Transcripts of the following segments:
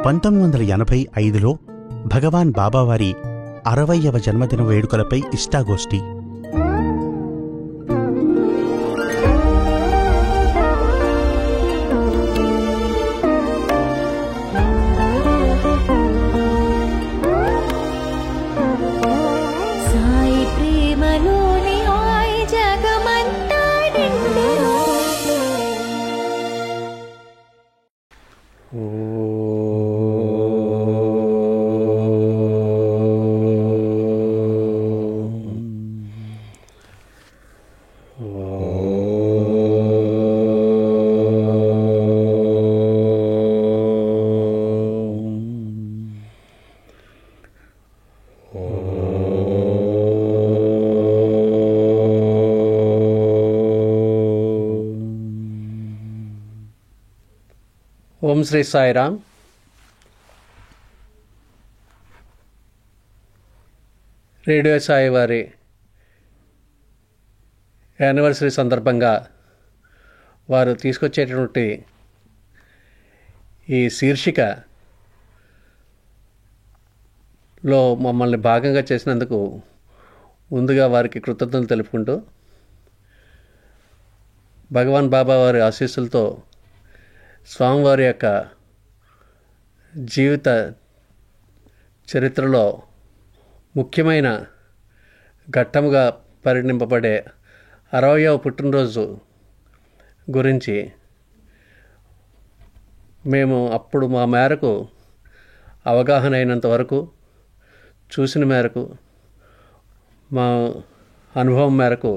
1985లో భగవాన్ బాబావారి 60వ జన్మదిన వేడుకలపై ఇష్టాగోష్ఠి. ఓం శ్రీ సాయిరామ్. రేడియో సాయి వారి యానివర్సరీ సందర్భంగా వారు తీసుకొచ్చేటటువంటి ఈ శీర్షికలో మమ్మల్ని భాగంగా చేసినందుకు ముందుగా వారికి కృతజ్ఞతలు తెలుపుకుంటూ, భగవాన్ బాబా వారి ఆశీస్సులతో స్వామివారి యొక్క జీవిత చరిత్రలో ముఖ్యమైన ఘట్టముగా పరిగణింపబడే 60వ పుట్టినరోజు గురించి మేము అప్పుడు మా మేరకు అవగాహన అయినంత వరకు, చూసిన మేరకు, మా అనుభవం మేరకు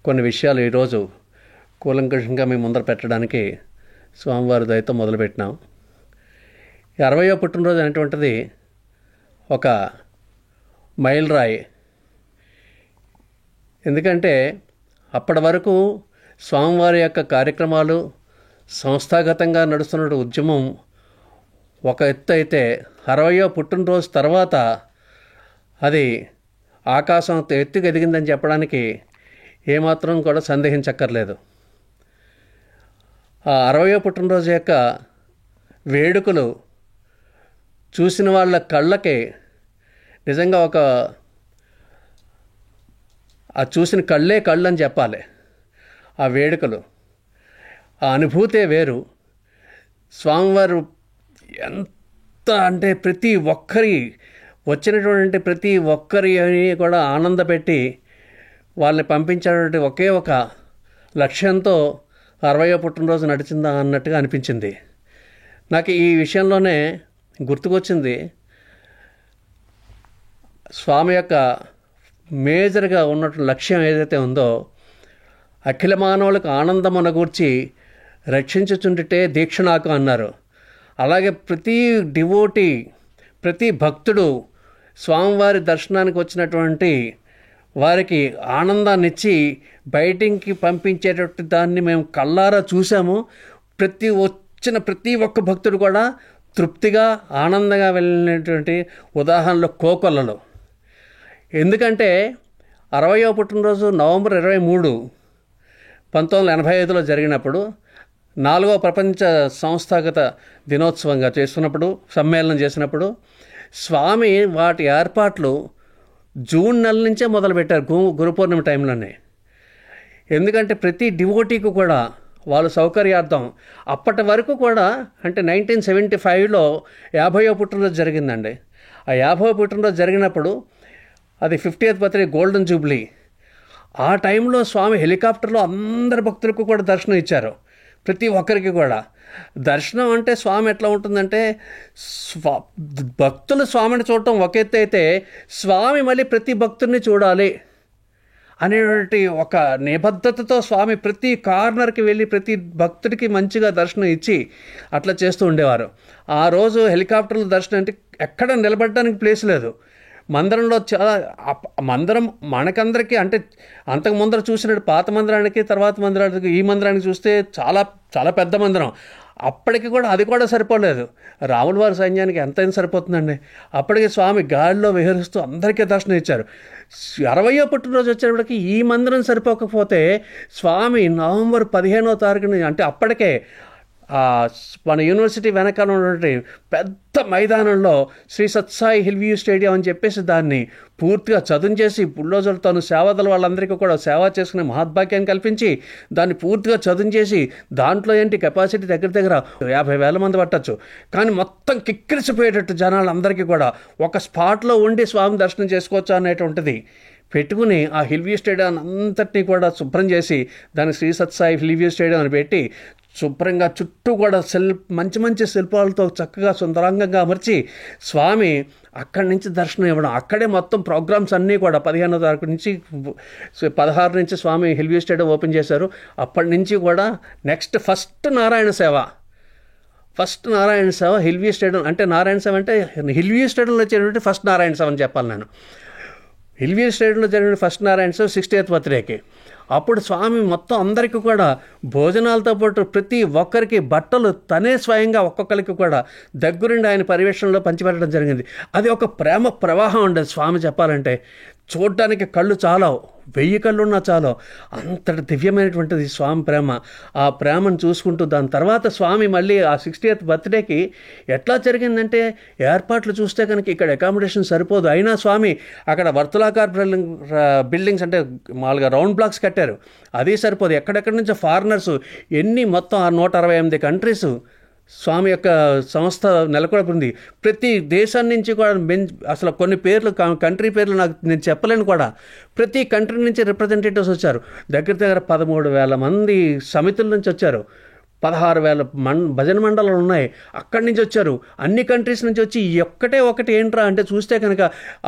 కొన్ని విషయాలు ఈరోజు కూలంకషంగా మేము ముందర పెట్టడానికి స్వామివారి దయతో మొదలుపెట్టినాం. 60వ పుట్టినరోజు అనేటువంటిది ఒక మైలురాయి. ఎందుకంటే అప్పటి వరకు స్వామివారి యొక్క కార్యక్రమాలు, సంస్థాగతంగా నడుస్తున్న ఉద్యమం ఒక ఎత్తు అయితే, 60వ పుట్టినరోజు తర్వాత అది ఆకాశం ఎత్తుకు ఎదిగిందని చెప్పడానికి ఏమాత్రం కూడా సందేహించక్కర్లేదు. ఆ 60వ పుట్టినరోజు యొక్క వేడుకలు చూసిన వాళ్ళ కళ్ళకి నిజంగా ఆ చూసిన కళ్ళే కళ్ళు అని చెప్పాలి. ఆ వేడుకలు, ఆ అనుభూతే వేరు. స్వామివారు ఎంత అంటే ప్రతి ఒక్కరి వచ్చినటువంటి ప్రతి ఒక్కరి కూడా ఆనందపెట్టి వాళ్ళని పంపించేటువంటి ఒకే ఒక లక్ష్యంతో 60వ పుట్టినరోజు నడిచిందా అన్నట్టుగా అనిపించింది. నాకు ఈ విషయంలోనే గుర్తుకొచ్చింది, స్వామి యొక్క మేజర్గా ఉన్నటువంటి లక్ష్యం ఏదైతే ఉందో, అఖిల మానవులకు ఆనందమున గూర్చి రక్షించుచుండిటే దీక్ష నాకు అన్నారు. అలాగే ప్రతి డివోటీ, ప్రతి భక్తుడు స్వామివారి దర్శనానికి వచ్చినటువంటి వారికి ఆనందాన్నిచ్చి బయటికి పంపించేటటువంటి దాన్ని మేము కళ్ళారా చూసాము. వచ్చిన ప్రతి ఒక్క భక్తుడు కూడా తృప్తిగా ఆనందంగా వెళ్ళినటువంటి ఉదాహరణలు కోకొల్లలు. ఎందుకంటే 60వ పుట్టినరోజు నవంబర్ 23, 1985లో జరిగినప్పుడు 4వ ప్రపంచ సంస్థాగత దినోత్సవంగా చేస్తున్నప్పుడు, సమ్మేళనం చేసినప్పుడు స్వామి వాటి ఏర్పాట్లు జూన్ నెల నుంచే మొదలుపెట్టారు, గురు పౌర్ణమి టైంలోనే. ఎందుకంటే ప్రతి డివోటీకి కూడా వాళ్ళ సౌకర్యార్థం అప్పటి వరకు కూడా, అంటే 1975లో 50వ పుట్టినరోజు జరిగిందండి. ఆ 50వ పుట్టినరోజు జరిగినప్పుడు అది 50th బర్త్డే గోల్డెన్ జూబ్లీ. ఆ టైంలో స్వామి హెలికాప్టర్లో అందరి భక్తులకు కూడా దర్శనం ఇచ్చారు. ప్రతి ఒక్కరికి కూడా దర్శనం అంటే స్వామి ఎట్లా ఉంటుందంటే, భక్తులు స్వామిని చూడటం ఒక ఎత్తు అయితే, స్వామి మళ్ళీ ప్రతి భక్తుడిని చూడాలి అనేటువంటి ఒక నిబద్ధతతో స్వామి ప్రతి కార్నర్కి వెళ్ళి ప్రతి భక్తుడికి మంచిగా దర్శనం ఇచ్చి అట్లా చేస్తూ ఉండేవారు. ఆ రోజు హెలికాప్టర్ల దర్శనం అంటే ఎక్కడ నిలబడడానికి ప్లేస్ లేదు. మందిరంలో చాలా మందిరం మనకందరికీ, అంటే అంతకు ముందర చూసినట్టు పాత మందిరానికి తర్వాత మందిరానికి ఈ మందిరానికి చూస్తే చాలా చాలా పెద్ద మందిరం. అప్పటికి కూడా అది కూడా సరిపోలేదు. రాముల వారి సైన్యానికి ఎంతైనా సరిపోతుందండి. అప్పటికి స్వామి గాలిలో విహరిస్తూ అందరికీ దర్శనం ఇచ్చారు. 60వ పుట్టినరోజు వచ్చేటప్పటికి ఈ మందిరం సరిపోకపోతే స్వామి నవంబర్ 15వ తారీఖుని, అంటే అప్పటికే మన యూనివర్సిటీ వెనకాల ఉన్నటువంటి పెద్ద మైదానంలో శ్రీ సత్సాయి హిల్వ్యూ స్టేడియం అని చెప్పేసి దాన్ని పూర్తిగా చదును చేసి బుల్డోజర్తో సేవాదల వాళ్ళందరికీ కూడా సేవ చేసుకునే మహద్భాగ్యాన్ని కల్పించి దాన్ని పూర్తిగా చదును చేసి దాంట్లో ఏంటి కెపాసిటీ దగ్గర 50,000 మంది పట్టచ్చు. కానీ మొత్తం కిక్కిరిసిపోయేటట్టు జనాలందరికీ కూడా ఒక స్పాట్లో ఉండి స్వామి దర్శనం చేసుకోవచ్చు అనేటువంటిది పెట్టుకుని ఆ హిల్వ్యూ స్టేడియం అంతటినీ కూడా శుభ్రం చేసి దాన్ని శ్రీ సత్సాయి హిల్వ్యూ స్టేడియం అని పెట్టి శుభ్రంగా చుట్టూ కూడా మంచి మంచి శిల్పాలతో చక్కగా సుందరంగంగా అమర్చి స్వామి అక్కడి నుంచి దర్శనం ఇవ్వడం. అక్కడే మొత్తం ప్రోగ్రామ్స్ అన్నీ కూడా 15వ తారీఖు నుంచి 16 నుంచి స్వామి హిల్వ్యూ స్టేడియం ఓపెన్ చేశారు. అప్పటి నుంచి కూడా నెక్స్ట్ ఫస్ట్ నారాయణ సేవ హిల్వ్యూ స్టేడియం అంటే నారాయణ సేవ అంటే హిల్వ్యూ స్టేడియంలో వచ్చేటువంటి ఫస్ట్ నారాయణ సేవ అని చెప్పాలి నేను. హిల్వ్యూ స్టేడియంలో జరిగిన ఫస్ట్ నారాయణ సేవ 60th బర్త్డేకి అప్పుడు స్వామి మొత్తం అందరికీ కూడా భోజనాలతో పాటు ప్రతి ఒక్కరికి బట్టలు తనే స్వయంగా ఒక్కొక్కరికి కూడా దగ్గరుండి ఆయన పర్యవేక్షణలో పంచిపెట్టడం జరిగింది. అది ఒక ప్రేమ ప్రవాహం ఉండేది. స్వామి చెప్పాలంటే చూడటానికి కళ్ళు చాలవు, 1000 కళ్ళున్నా చాలు, అంతటి దివ్యమైనటువంటిది స్వామి ప్రేమ. ఆ ప్రేమను చూసుకుంటూ దాని తర్వాత స్వామి మళ్ళీ ఆ 60th బర్త్డేకి ఎట్లా జరిగిందంటే ఏర్పాట్లు చూస్తే కనుక ఇక్కడ అకామిడేషన్ సరిపోదు. అయినా స్వామి అక్కడ వర్తులాకార బిల్డింగ్స్ అంటే మామూలుగా రౌండ్ బ్లాక్స్ కట్టారు, అది సరిపోదు. ఎక్కడెక్కడి నుంచో ఫారినర్స్ మొత్తం 168 కంట్రీస్ స్వామి యొక్క సంస్థ నెలకొల్పింది. ప్రతి దేశం నుంచి కూడా అసలు కొన్ని పేర్లు కంట్రీ పేర్లు నేను చెప్పలేను కూడా. ప్రతి కంట్రీ నుంచి రిప్రజెంటేటివ్స్ వచ్చారు. దగ్గర 13,000 మంది సమితుల నుంచి వచ్చారు. 16,000 భజన మండలాలు ఉన్నాయి, అక్కడి నుంచి వచ్చారు. అన్ని కంట్రీస్ నుంచి వచ్చి ఒకటి ఏంట్రా అంటే చూస్తే కనుక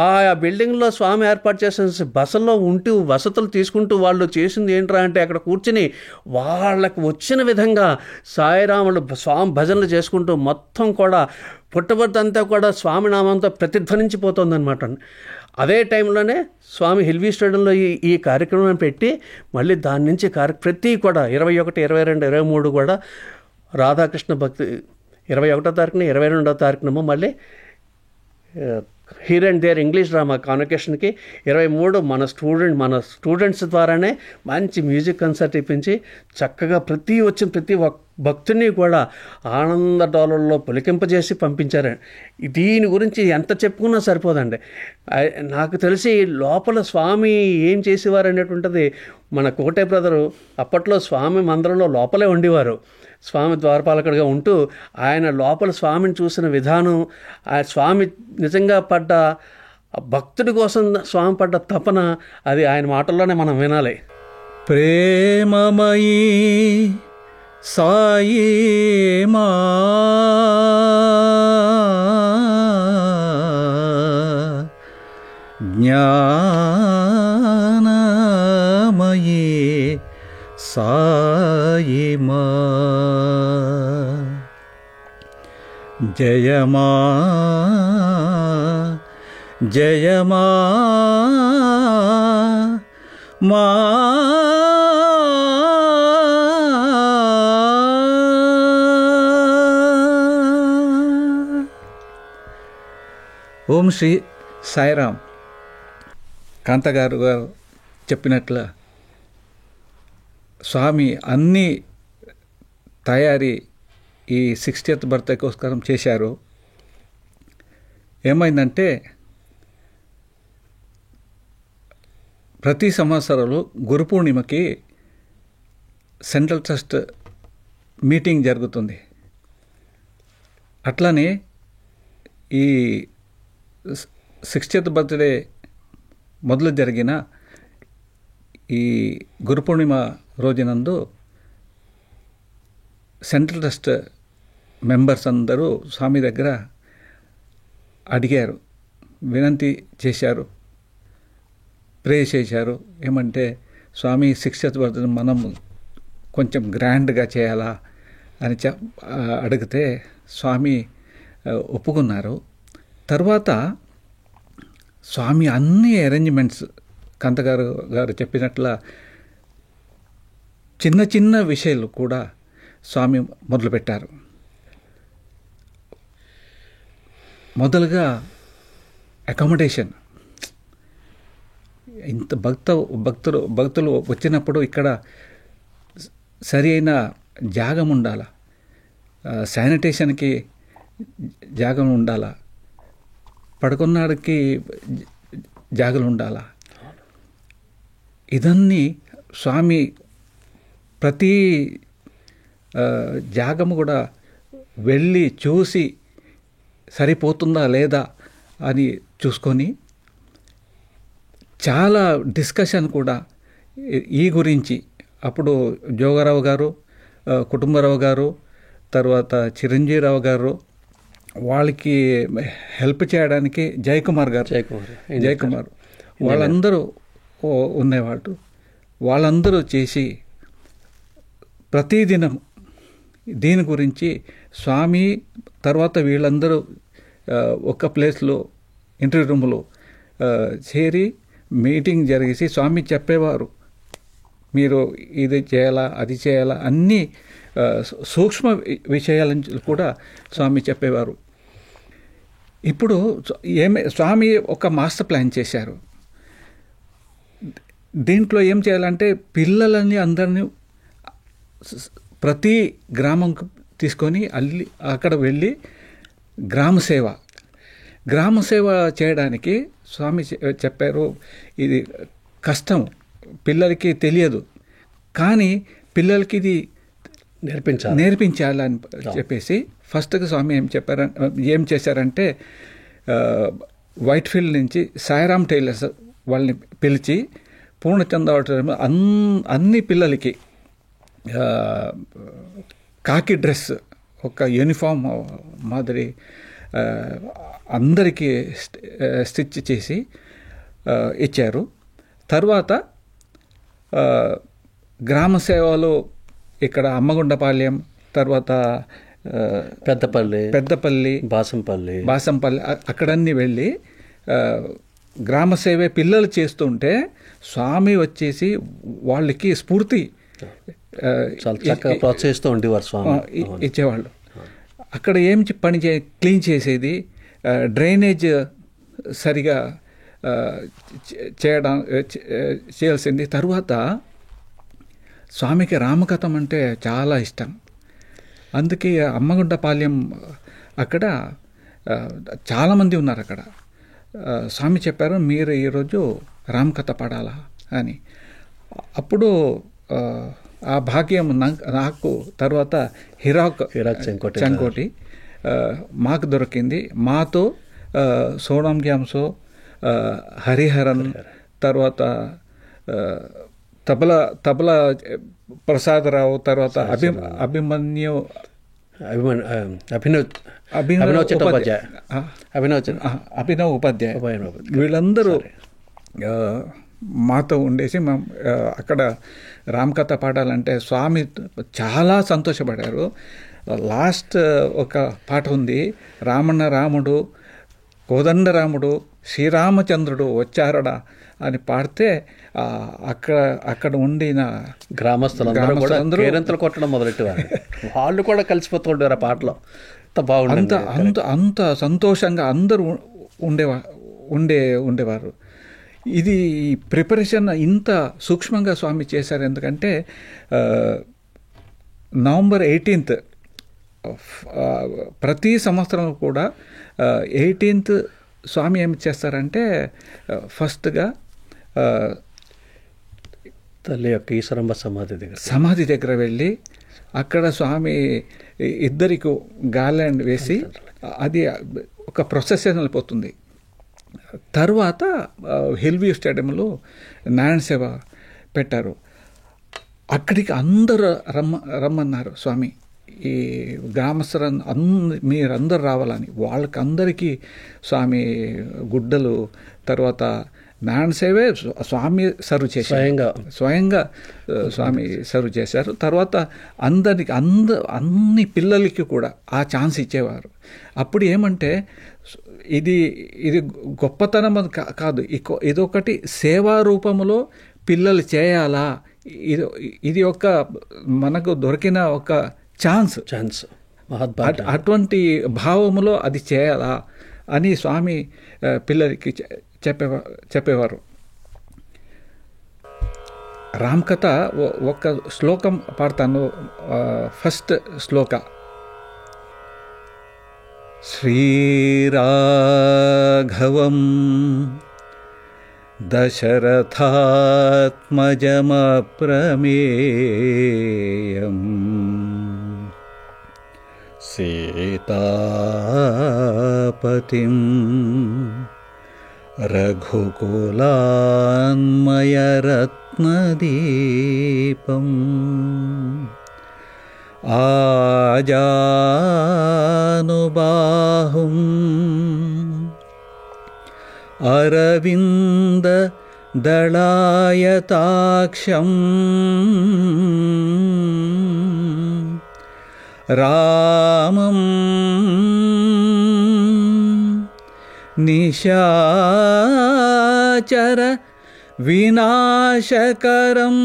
ఆ బిల్డింగ్లో స్వామి ఏర్పాటు చేసిన బసల్లో ఉంటూ వసతులు తీసుకుంటూ వాళ్ళు చేసింది ఏంట్రా అంటే అక్కడ కూర్చుని వాళ్ళకు వచ్చిన విధంగా సాయిరాములు స్వామి భజనలు చేసుకుంటూ మొత్తం కూడా పుట్టబర్తంతా కూడా స్వామి నామంతో ప్రతిధ్వనించిపోతుందన్నమాట. అదే టైంలోనే స్వామి హిల్వ్యూ స్టేడియంలో ఈ కార్యక్రమం పెట్టి మళ్ళీ దాని నుంచి ప్రతి కూడా 21, 22, 23 కూడా రాధాకృష్ణ భక్తి 21వ తారీఖున 22వ తారీఖునేమో మళ్ళీ here and there English drama కాన్వకేషన్కి 23 మన స్టూడెంట్స్ ద్వారానే మంచి మ్యూజిక్ కన్సర్ట్ ఇప్పించి చక్కగా ప్రతి భక్తుని కూడా ఆనంద డోలల్లో పులికింపజేసి పంపించారు. దీని గురించి ఎంత చెప్పుకున్నా సరిపోదండి. నాకు తెలిసి లోపల స్వామి ఏం చేసేవారు అనేటువంటిది మన కోటే బ్రదరు అప్పట్లో స్వామి మందిరంలో లోపలే ఉండేవారు. స్వామి ద్వారపాలకుడిగా ఉంటూ ఆయన లోపల స్వామిని చూసిన విధానం, ఆ స్వామి నిజంగా పడ్డ భక్తుడి కోసం స్వామి పడ్డ తపన, అది ఆయన మాటల్లోనే మనం వినాలి. ప్రేమమయీ సాయి మా జ్ఞానమయీ సాయి మా జయమా జయమా మా ఓం శ్రీ సాయిరామ్. కాంతగారు చెప్పినట్లు స్వామి అన్ని తయారీ ఈ 60th బర్త్డే కోసరం చేశారు. ఏమైందంటే ప్రతి సంవత్సరాలు గురు పూర్ణిమకి సెంట్రల్ ట్రస్ట్ మీటింగ్ జరుగుతుంది. అట్లనే ఈ 60th బర్త్డే మొదలు జరిగిన ఈ Guru Purnima రోజునందు central trust members అందరూ స్వామి దగ్గర అడిగారు, వినంతి చేశారు, ప్రే చేశారు. ఏమంటే స్వామి 60th బర్త్డే మనం కొంచెం గ్రాండ్గా చేయాలా అని అడిగితే స్వామి ఒప్పుకున్నారు. తర్వాత స్వామి అన్ని అరేంజ్మెంట్స్ కాంతగారు చెప్పినట్ల చిన్న చిన్న విషయాలు కూడా స్వామి మొదలుపెట్టారు. మొదలుగా అకామిడేషన్. ఇంత భక్తులు వచ్చినప్పుడు ఇక్కడ సరి అయిన జాగం ఉండాలి, శానిటేషన్కి జాగం ఉండాలా, పడుకున్నాడికి జాగలు ఉండాలా. ఇదన్నీ స్వామి ప్రతి జాగము కూడా వెళ్ళి చూసి సరిపోతుందా లేదా అని చూసుకొని చాలా డిస్కషన్ కూడా ఈ గురించి అప్పుడు జోగారావు గారు, కుటుంబరావు గారు, తర్వాత చిరంజీవిరావు గారు, వాళ్ళకి హెల్ప్ చేయడానికి జయకుమార్ వాళ్ళందరూ ఉండేవాళ్ళు. వాళ్ళందరూ చేసి ప్రతిదినం దీని గురించి స్వామి తర్వాత వీళ్ళందరూ ఒక ప్లేస్లో ఇంటర్వ్యూ రూమ్లో చేరి మీటింగ్ జరిగేసి స్వామి చెప్పేవారు, మీరు ఇది చేయాలా అది చేయాలా అన్నీ సూక్ష్మ విషయాలను కూడా స్వామి చెప్పేవారు. ఇప్పుడు స్వామి ఒక మాస్టర్ ప్లాన్ చేశారు. దీంట్లో ఏం చేయాలంటే పిల్లలని అందరినీ ప్రతి గ్రామంకు తీసుకొని అక్కడ వెళ్ళి గ్రామ సేవ చేయడానికి స్వామి చెప్పారు. ఇది కష్టం, పిల్లలకి తెలియదు, కానీ పిల్లలకి ఇది నేర్పించాలని చెప్పేసి ఫస్ట్గా స్వామి ఏం చేశారంటే వైట్ఫీల్డ్ నుంచి సాయిరామ్ టైలర్స్ వాళ్ళని పిలిచి పూర్ణచంద్ర అన్ని పిల్లలకి కాకి డ్రెస్ ఒక యూనిఫామ్ మాదిరి అందరికీ స్టిచ్ చేసి ఇచ్చారు. తర్వాత గ్రామ సేవలు ఇక్కడ అమ్మగుండపాలెం, తర్వాత పెద్దపల్లి, బాసంపల్లి అక్కడన్నీ వెళ్ళి గ్రామ సేవే పిల్లలు చేస్తుంటే స్వామి వచ్చేసి వాళ్ళకి స్ఫూర్తి ప్రోత్సహిస్తూ ఉండేవారు స్వామి, ఇచ్చేవాళ్ళు. అక్కడ ఏం పని క్లీన్ చేసేది, డ్రైనేజ్ సరిగా చేయాల్సింది. తర్వాత స్వామికి రామకథం అంటే చాలా ఇష్టం. అందుకే అమ్మగుండపాలెం అక్కడ చాలామంది ఉన్నారు. అక్కడ స్వామి చెప్పారు, మీరు ఈరోజు రామకథ పాడాలా అని. అప్పుడు ఆ భాగ్యం నాకు తర్వాత హిరాక్ చెంకోటి మాకు దొరికింది. మాతో సోనం గ్యామ్సో, హరిహరన్, తర్వాత తబలా ప్రసాదరావు, తర్వాత అభినవ్ ఉపాధ్యాయ వీళ్ళందరూ మాతో ఉండేసి అక్కడ రామకథ పాడాలంటే స్వామి చాలా సంతోషపడారు. లాస్ట్ ఒక పాట ఉంది, రామన్న రాముడు కోదండరాముడు శ్రీరామచంద్రుడు వచ్చారడా అని పాడితే అక్కడ ఉండిన గ్రామస్తులందరూ కేరింతలు కొట్టడం మొదలెట్టేవారు. వాళ్ళు కూడా కలిసిపోతుంటారు ఆ పాటలో. అంత సంతోషంగా అందరూ ఉండేవారు. ఇది ప్రిపరేషన్ ఇంత సూక్ష్మంగా స్వామి చేశారు. ఎందుకంటే నవంబర్ 18th ప్రతి సంవత్సరం కూడా 18th స్వామి ఏమి చేస్తారంటే ఫస్ట్గా తల్లి యొక్క ఈశ్వరమ్మ సమాధి దగ్గర వెళ్ళి అక్కడ స్వామి ఇద్దరికి గార్లాండ్ వేసి అది ఒక ప్రొసెషన్ వెళ్ళిపోతుంది. తర్వాత హిల్వ్యూ స్టేడియంలో నారాయణ సేవ పెట్టారు. అక్కడికి అందరూ రమ్మన్నారు స్వామి, ఈ గ్రామస్తులు మీరందరూ రావాలని. వాళ్ళకందరికీ స్వామి గుడ్డలు, తర్వాత నారాయణ సేవే స్వామి సర్వ్ చేశారు, స్వయంగా స్వామి సర్వ్ చేశారు. తర్వాత అన్ని పిల్లలకి కూడా ఆ ఛాన్స్ ఇచ్చేవారు. అప్పుడు ఏమంటే ఇది గొప్పతనం కాదు, ఇదొకటి సేవా రూపంలో పిల్లలు చేయాలా, ఇది ఒక మనకు దొరికిన ఒక ఛాన్స్ అటువంటి భావములో అది చేయాలా అని స్వామి పిల్లలకి చెప్పేవారు. రామకథ ఒక శ్లోకం పాడతాను. ఫస్ట్ శ్లోక శ్రీరాఘవం దశరథాత్మజమప్రమేయం సీతాపతిం రఘుకులాన్మయరత్నదీపం ఆజానుబాహుం అరవిందదళాయతాక్షం రామం నిశాచర వినాశకరం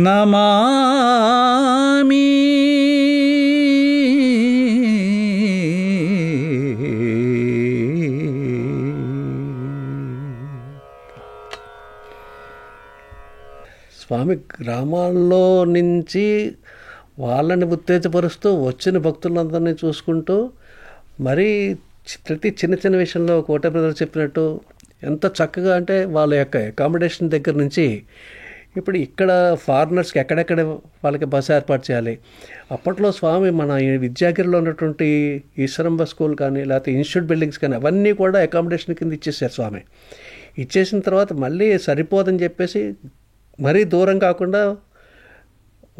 నమామి. స్వామి గ్రామాల్లో నుంచి వాళ్ళని ఉత్తేజపరుస్తూ వచ్చిన భక్తులందరినీ చూసుకుంటూ మరీ ప్రతి చిన్న చిన్న విషయంలో కోట బ్రదర్ చెప్పినట్టు ఎంత చక్కగా అంటే వాళ్ళ యొక్క అకామిడేషన్ దగ్గర నుంచి ఇప్పుడు ఇక్కడ ఫారినర్స్కి ఎక్కడెక్కడ వాళ్ళకి బస్సు ఏర్పాటు చేయాలి. అప్పట్లో స్వామి మన విద్యాగిరిలో ఉన్నటువంటి ఈశ్వరంబ స్కూల్ కానీ లేకపోతే ఇన్స్టిట్యూట్ బిల్డింగ్స్ కానీ అవన్నీ కూడా అకామిడేషన్ కింద ఇచ్చేసారు స్వామి. ఇచ్చేసిన తర్వాత మళ్ళీ సరిపోదని చెప్పేసి మరీ దూరం కాకుండా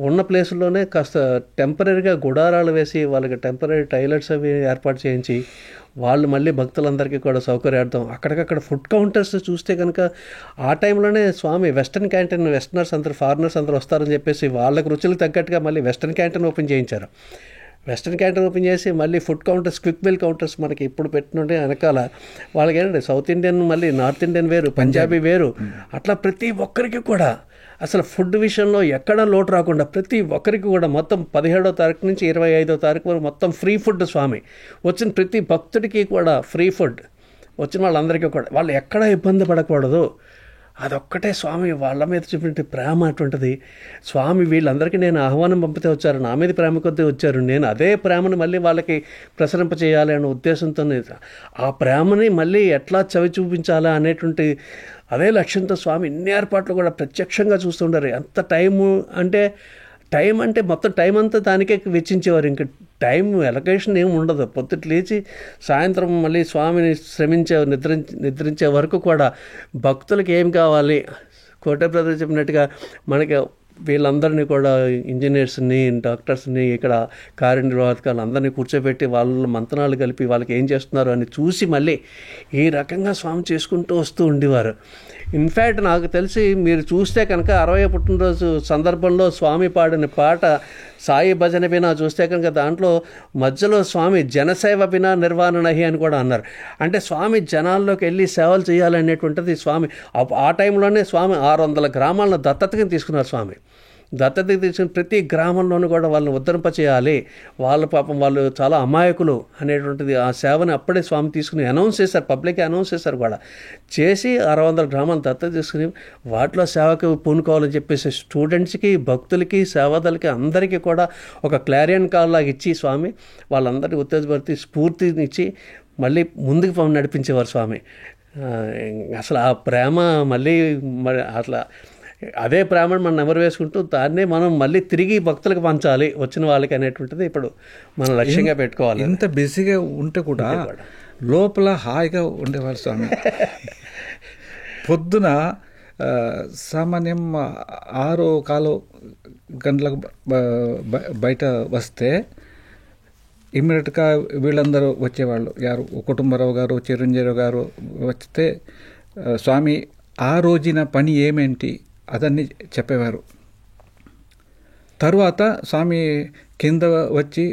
ఉన్న ప్లేసుల్లోనే కాస్త టెంపరీగా గుడారాలు వేసి వాళ్ళకి టెంపరీ టాయిలెట్స్ అవి ఏర్పాటు చేయించి వాళ్ళు మళ్ళీ భక్తులందరికీ కూడా సౌకర్యార్థం అక్కడికక్కడ ఫుడ్ కౌంటర్స్ చూస్తే కనుక ఆ టైంలోనే స్వామి వెస్టర్న్ క్యాంటీన్ వెస్టర్నర్స్ అందరూ ఫారినర్స్ అందరూ వస్తారని చెప్పేసి వాళ్ళకి రుచులకు తగ్గట్టుగా మళ్ళీ వెస్టర్న్ క్యాంటీన్ ఓపెన్ చేయించారు. వెస్టర్న్ క్యాంటీన్ ఓపెన్ చేసి మళ్ళీ food counters quick meal counters మనకి ఇప్పుడు పెట్టినట్టే వెనకాల వాళ్ళకి ఏంటంటే సౌత్ ఇండియన్ మళ్ళీ నార్త్ ఇండియన్ వేరు పంజాబీ వేరు అట్లా ప్రతి ఒక్కరికి కూడా అసలు ఫుడ్ విషయంలో ఎక్కడా లోటు రాకుండా ప్రతి ఒక్కరికి కూడా మొత్తం 17వ తారీఖు నుంచి 25వ తారీఖు వరకు మొత్తం ఫ్రీ ఫుడ్ స్వామి. వచ్చిన ప్రతి భక్తుడికి కూడా ఫ్రీ ఫుడ్ వచ్చిన వాళ్ళందరికీ కూడా వాళ్ళు ఎక్కడా ఇబ్బంది పడకూడదు. అదొక్కటే స్వామి వాళ్ళ మీద చూపిన ప్రేమ అటువంటిది. స్వామి వీళ్ళందరికీ నేను ఆహ్వానం పంపితే వచ్చారు, నా మీద ప్రేమ కొద్దీ వచ్చారు, నేను అదే ప్రేమను మళ్ళీ వాళ్ళకి ప్రసరింపచేయాలి అనే ఉద్దేశంతో ఆ ప్రేమని మళ్ళీ ఎట్లా చవి చూపించాలా అనేటువంటి అదే లక్ష్యంతో స్వామి ఇన్ని ఏర్పాట్లు కూడా ప్రత్యక్షంగా చూస్తుంటారు. ఎంత టైం అంటే మొత్తం టైం అంతా దానికే వెచ్చించేవారు. ఇంకా టైం ఎలకేషన్ ఏమి ఉండదు. పొద్దుట లేచి సాయంత్రం మళ్ళీ స్వామిని నిద్రించే వరకు కూడా భక్తులకి ఏం కావాలి కోట బ్రదర్ చెప్పినట్టుగా మనకి వీళ్ళందరినీ కూడా ఇంజనీర్స్ని డాక్టర్స్ని ఇక్కడ కార్యనిర్వాహకాలు అందరినీ కూర్చోబెట్టి వాళ్ళ మంతనాలు కలిపి వాళ్ళకి ఏం చేస్తున్నారు అని చూసి మళ్ళీ ఈ రకంగా స్వామి చేసుకుంటూ వస్తూ ఉండేవారు. ఇన్ఫ్యాక్ట్ నాకు తెలిసి మీరు చూస్తే కనుక 60వ పుట్టినరోజు సందర్భంలో స్వామి పాడిన పాట సాయి భజన బినా చూస్తే కనుక దాంట్లో మధ్యలో స్వామి జనసేవ బినా నిర్వాణ నహి అని కూడా అన్నారు. అంటే స్వామి జనాల్లోకి వెళ్ళి సేవలు చేయాలనేటువంటిది స్వామి ఆ టైంలోనే స్వామి 600 గ్రామాలను దత్తతగా తీసుకున్నారు. స్వామి దత్తతకి తీసుకుని ప్రతి గ్రామంలోనూ కూడా వాళ్ళని ఉద్ధరింపచేయాలి, వాళ్ళ పాపం వాళ్ళు చాలా అమాయకులు అనేటువంటిది ఆ సేవని అప్పుడే స్వామి తీసుకుని అనౌన్స్ చేశారు, పబ్లిక్గా అనౌన్స్ చేశారు కూడా. చేసి 600 గ్రామాలు దత్తత తీసుకుని వాటిలో సేవకు పూనుకోవాలని చెప్పేసి స్టూడెంట్స్కి భక్తులకి సేవాదాలకి అందరికీ కూడా ఒక క్లారియన్ కాల్ లాగా ఇచ్చి స్వామి వాళ్ళందరినీ ఉత్తేజపరిచి స్ఫూర్తినిచ్చి మళ్ళీ ముందుకు నడిపించేవారు స్వామి. అసలు ఆ ప్రేమ మళ్ళీ అట్లా అదే ప్రేమను మనం నెమరు వేసుకుంటూ దాన్నే మనం మళ్ళీ తిరిగి భక్తులకు పంచాలి వచ్చిన వాళ్ళకి అనేటువంటిది ఇప్పుడు మనం లక్ష్యంగా పెట్టుకోవాలి. ఇంత బిజీగా ఉంటే కూడా లోపల హాయిగా ఉండేవాళ్ళు స్వామి. పొద్దున సామాన్యం 6 గంటలకు బయట వస్తే ఇమ్మీడియట్గా వీళ్ళందరూ వచ్చేవాళ్ళు. యారు కుటుంబరావు గారు, చిరంజీవి గారు వస్తే స్వామి ఆ రోజున పని ఏమేంటి అదన్నీ చెప్పేవారు. తరువాత స్వామి కింద వచ్చి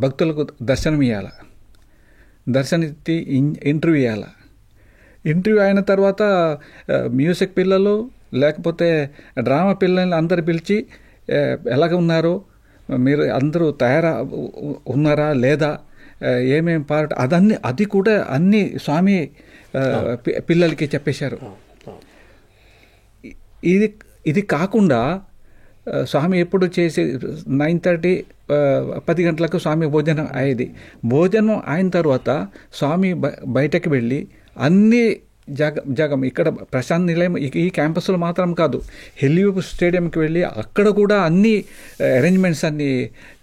భక్తులకు దర్శనం ఇవ్వాలి, దర్శనమిచ్చి ఇంటర్వ్యూ ఇవ్వాలి. ఇంటర్వ్యూ అయిన తర్వాత మ్యూజిక్ పిల్లలు లేకపోతే డ్రామా పిల్లల్ని అందరు పిలిచి ఎలాగ ఉన్నారు, మీరు అందరూ ఉన్నారా లేదా, ఏమేమి పాట అది కూడా అన్నీ స్వామి పిల్లలకి చెప్పేశారు. ఇది కాకుండా స్వామి ఎప్పుడు చేసి 9:30 10 గంటలకు స్వామి భోజనం అయ్యేది. భోజనం అయిన తర్వాత స్వామి బయటకు వెళ్ళి అన్ని జగం ఇక్కడ ప్రశాంత్ నిలయం ఈ క్యాంపస్లో మాత్రం కాదు, హెలియూ స్టేడియంకి వెళ్ళి అక్కడ కూడా అన్ని అరేంజ్మెంట్స్ అన్నీ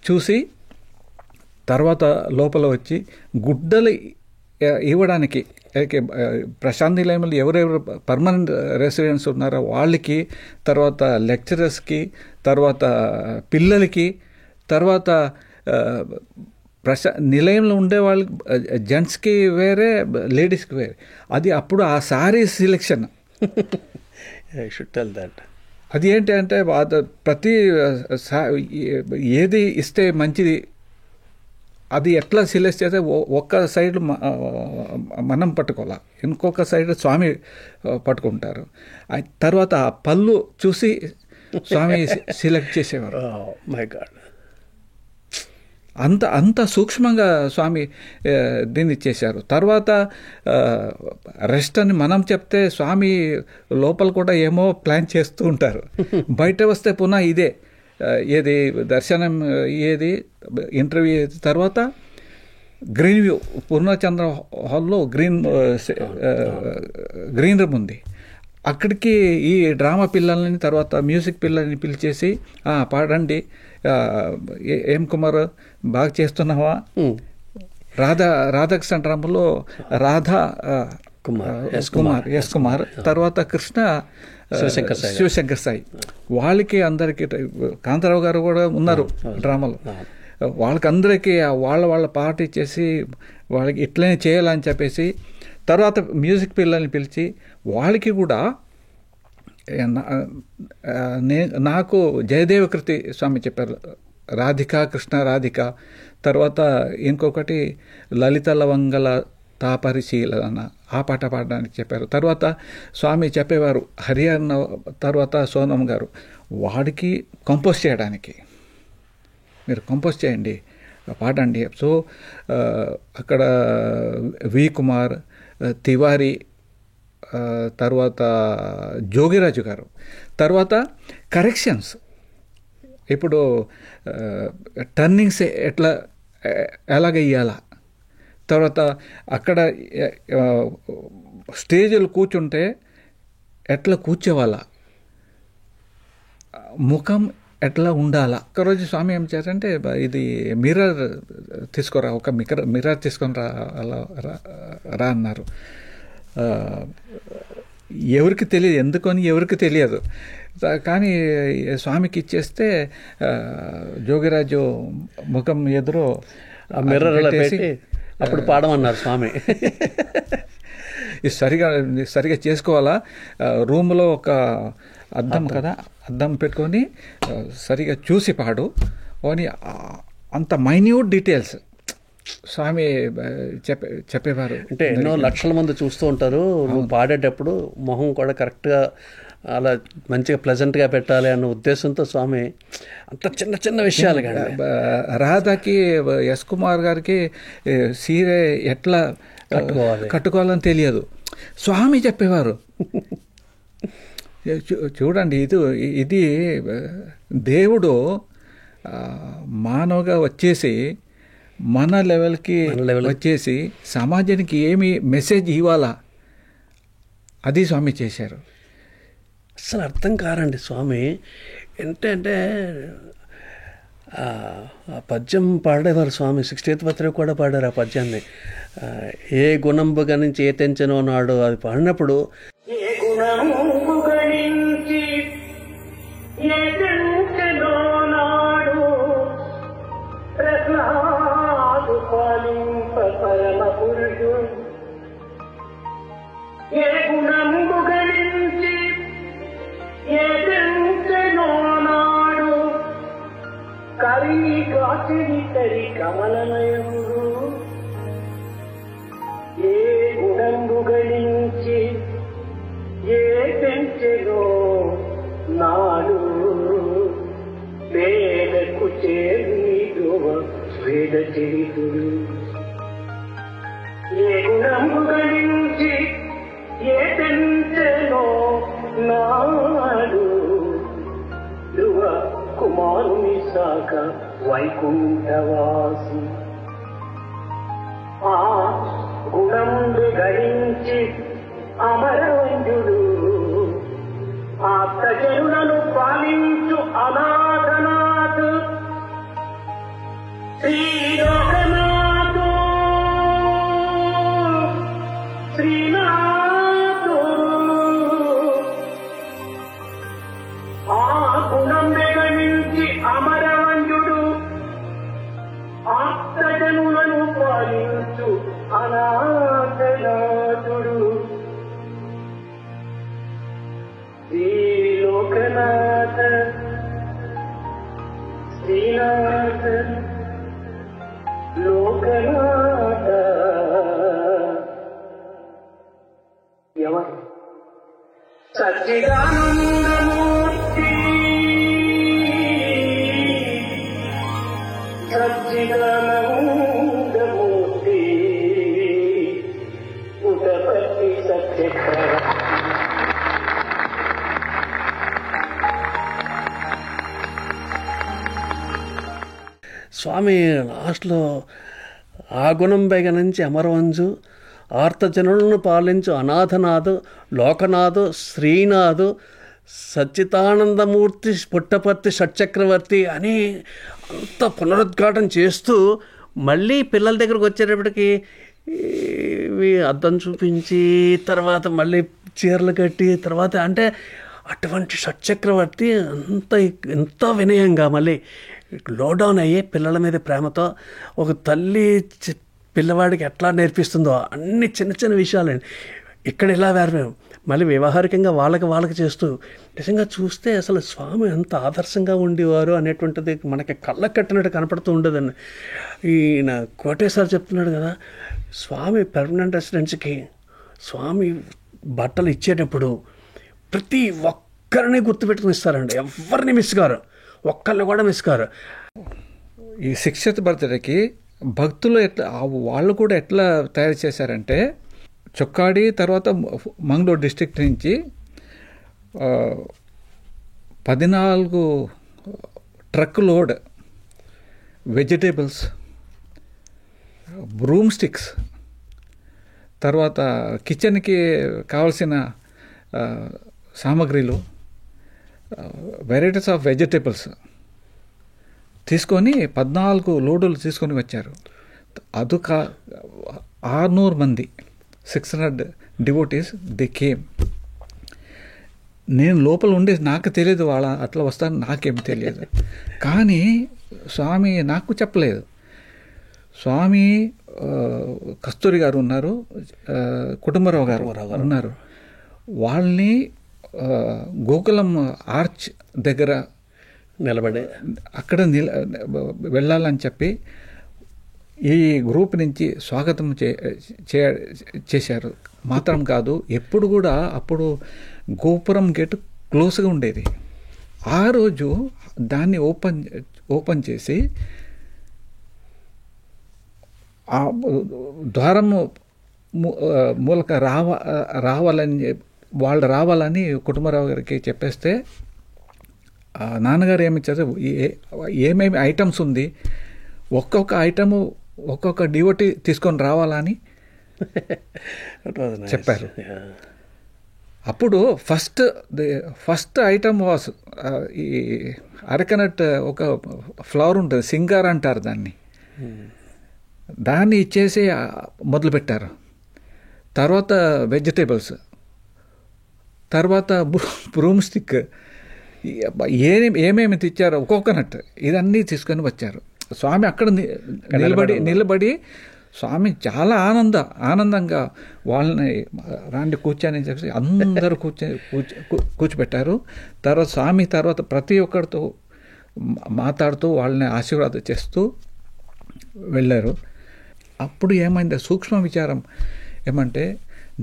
చూసి తర్వాత లోపల వచ్చి గుడ్డలు ఇవ్వడానికి ప్రశాంత్ నిలయంలో ఎవరెవరు పర్మనెంట్ రెసిడెంట్స్ ఉన్నారో వాళ్ళకి, తర్వాత లెక్చరర్స్కి, తర్వాత పిల్లలకి, తర్వాత నిలయంలో ఉండే వాళ్ళకి జెంట్స్కి వేరే లేడీస్కి వేరే. అది అప్పుడు ఆ sorry selection. I should tell that. అది ఏంటి అంటే ప్రతి ఏది ఇస్తే మంచిది అది ఎట్లా సెలెక్ట్ చేస్తే ఒక్క సైడ్ మనం పట్టుకోవాలి, ఇంకొక సైడ్ స్వామి పట్టుకుంటారు. తర్వాత ఆ పళ్ళు చూసి స్వామి సెలెక్ట్ చేసేవారు. మై గాడ్, అంత సూక్ష్మంగా స్వామి దీన్ని చేశారు. తర్వాత రెస్ట్ అని మనం చెప్తే స్వామి లోపల కూడా ఏమో ప్లాన్ చేస్తూ ఉంటారు. బయట వస్తే పునః ఇదే ఏది దర్శనం, ఏది ఇంటర్వ్యూ, తర్వాత గ్రీన్ వ్యూ పూర్ణచంద్ర హాల్లో గ్రీన్ రూమ్ ఉంది. అక్కడికి ఈ డ్రామా పిల్లల్ని, తర్వాత మ్యూజిక్ పిల్లల్ని పిలిచేసి పాడండి, ఏం కుమార్ బాగా చేస్తున్నావా, రాధాకృష్ణ డ్రామాలో రాధా ఎస్ కుమార్, తర్వాత కృష్ణ శివశంకర్ సాయి, వాళ్ళకి అందరికీ, కాంతారావు గారు కూడా ఉన్నారు డ్రామాలో, వాళ్ళకందరికీ వాళ్ళ పార్టీ చేసి వాళ్ళకి ఇట్లనే చేయాలని చెప్పేసి, తర్వాత మ్యూజిక్ పిల్లల్ని పిలిచి వాళ్ళకి కూడా నాకు జయదేవకృతి స్వామి చెప్పారు, రాధిక కృష్ణ రాధిక, తర్వాత ఇంకొకటి లలిత లవంగల తాపరిశీలన, ఆ పాట పాడడానికి చెప్పారు. తర్వాత స్వామి చెప్పేవారు హరియాణ, తర్వాత సోనం గారు వాడికి కంపోజ్ చేయడానికి, మీరు కంపోజ్ చేయండి, పాడండి. సో అక్కడ వి కుమార్, తివారీ, తర్వాత జోగిరాజు గారు, తర్వాత కరెక్షన్స్, ఇప్పుడు టర్నింగ్స్ ఎలాగ ఇయ్యాలా, తర్వాత అక్కడ స్టేజ్లో కూర్చుంటే ఎట్లా కూర్చోవాలా, ముఖం ఎట్లా ఉండాలా. ఒకరోజు స్వామి ఏం చేశారంటే, ఇది మిర్రర్ తీసుకురా, ఒక మిర్రర్ తీసుకొని రా అన్నారు. ఎవరికి తెలియదు, ఎందుకని ఎవరికి తెలియదు, కానీ స్వామికి ఇచ్చేస్తే జోగిరాజు ముఖం ఎదురు మిర్రర్ పెట్టి అప్పుడు పాడమన్నారు స్వామి. ఇది సరిగా చేసుకోవాలా, రూమ్లో ఒక అద్దం కదా, అద్దం పెట్టుకొని సరిగా చూసి పాడు అని, అంత మైన్యూట్ డీటెయిల్స్ స్వామి చెప్పేవారు. అంటే ఎన్నో లక్షల మంది చూస్తూ ఉంటారు, నువ్వు పాడేటప్పుడు మొహం కూడా కరెక్ట్గా అలా మంచిగా ప్లెజెంట్గా పెట్టాలి అన్న ఉద్దేశంతో స్వామి అంత చిన్న చిన్న విషయాలు. కానీ రాధాకి ఎస్ కుమార్ గారికి సీరే ఎట్లా కట్టుకోవాలని తెలియదు, స్వామి చెప్పేవారు. చూడండి, ఇది దేవుడు మానవుగా వచ్చేసి మన లెవెల్కి వచ్చేసి సమాజానికి ఏమి మెసేజ్ ఇవ్వాలా అది స్వామి చేశారు. అసలు అర్థం కారండి స్వామి. ఏంటంటే పద్యం పాడేవారు స్వామి, 60th బర్త్డే కూడా పాడారు ఆ పద్యాన్ని. ఏ గుణంబు గణించి ఏ తెంచనో నాడు, అది పాడినప్పుడు కమలమయుడు ఏ గుణంబు గణించి ఏ పెంచెలో నాడు వేదకు చేరువ వేద చరితుడు. ఏ గుణంబు గణించి ఏ పెంచెలో నాడు ధ్రువ మారుని సాక వైకుంఠవాసి ఆ గుణంబు గణించి అమరవంజుడు ఆప్తజనులను పాలించు అనాథనాథ్ శ్రీలోకనాథ్ శ్రీనాథ్ ఆ గుణంబు గణించి అమరవంజుడు ఆప్తజనులను పాలించు అనాథనాథుడు శ్రీలోకనాథ శ్రీనాథ లోకనాథ. ఎవరు? సచ్చిదానందమూర్తి సచ్చిదానందమూర్తి పుటపతి సత్యప్రభ. స్వామి లాస్ట్లో ఆ గుణం బెగ నుంచి అమరవంజు ఆర్తజనులను పాలించు అనాథనాథు లోకనాథు శ్రీనాథు సచ్చిదానందమూర్తి పుట్టపర్తి షట్చక్రవర్తి అని అంత పునరుద్ఘాటన చేస్తూ మళ్ళీ పిల్లల దగ్గరకు వచ్చేటప్పటికి ఇవి అద్దం చూపించి తర్వాత మళ్ళీ చీరలు కట్టి తర్వాత అంటే అటువంటి షట్చక్రవర్తి ఎంత వినయంగా మళ్ళీ లోడౌన్ అయ్యి పిల్లల మీద ప్రేమతో ఒక తల్లి పిల్లవాడికి ఎట్లా నేర్పిస్తుందో అన్ని చిన్న చిన్న విషయాలండి ఇక్కడ ఇలా వేరు మళ్ళీ వ్యవహారికంగా వాళ్ళకి చేస్తూ నిజంగా చూస్తే అసలు స్వామి ఎంత ఆదర్శంగా ఉండేవారు అనేటువంటిది మనకి కళ్ళకు కట్టినట్టు కనపడుతూ ఉండదండి. ఈయన కోటేశ్వర్ చెప్తున్నాడు కదా, స్వామి పర్మనెంట్ రెసిడెన్స్కి స్వామి బట్టలు ఇచ్చేటప్పుడు ప్రతి ఒక్కరిని గుర్తుపెట్టుకుని ఇస్తారండి, ఎవరిని మిస్ కారు, ఒక్కళ్ళు కూడా మిస్ కారు. ఈ 60th బర్త్డేకి భక్తులు ఎట్లా వాళ్ళు కూడా ఎట్లా తయారు చేశారంటే చొక్కాడి తర్వాత మంగళూరు డిస్ట్రిక్ట్ నుంచి 14 truck load vegetables, broom sticks, తర్వాత కిచెన్కి కావాల్సిన సామాగ్రిలు, వెరైటీస్ ఆఫ్ వెజిటేబుల్స్ తీసుకొని 14 లోడులు తీసుకొని వచ్చారు. అదొక 600 మంది 600 డివోటీస్ దే కేమ్. నేను లోపల ఉండే నాకు తెలియదు వాళ్ళ అట్లా వస్తాను, నాకేం తెలియదు. కానీ స్వామి నాకు చెప్పలేదు. స్వామి కస్తూరి గారు ఉన్నారు, కుటుంబరావు గారు ఉన్నారు. వాళ్ళని గోకులం ఆర్చ్ దగ్గర నిలబడి అక్కడ వెళ్ళాలని చెప్పి ఈ గ్రూప్ నుంచి స్వాగతం చేశారు. మాత్రం కాదు, ఎప్పుడు కూడా అప్పుడు గోపురం గేటు క్లోజ్గా ఉండేది. ఆ రోజు దాన్ని ఓపెన్ చేసి ఆ ద్వారము మూలక రావాలని వాళ్ళు రావాలని కుటుంబరావు గారికి చెప్పేస్తే నాన్నగారు ఏమిచ్చారు, ఏమేమి ఐటమ్స్ ఉంది ఒక్కొక్క ఐటము ఒక్కొక్క డివోటీ తీసుకొని రావాలని చెప్పారు. అప్పుడు ఫస్ట్ ఐటమ్ వాస్ ఈ అరకనట్ ఒక ఫ్లవర్ ఉంటుంది, సింగార్ అంటారు దాన్ని ఇచ్చేసి మొదలుపెట్టారు. తర్వాత వెజిటేబుల్స్, తర్వాత బ్రూమ్ స్టిక్, ఏమేమి తెచ్చారో కోకోనట్, ఇదన్నీ తీసుకొని వచ్చారు. స్వామి అక్కడ నిలబడి స్వామి చాలా ఆనందంగా వాళ్ళని రాండి కూర్చొని చెప్పి అందరూ కూర్చోబెట్టారు. తర్వాత ప్రతి ఒక్కరితో మాట్లాడుతూ వాళ్ళని ఆశీర్వాదం చేస్తూ వెళ్ళారు. అప్పుడు ఏమైంది సూక్ష్మ విచారం ఏమంటే,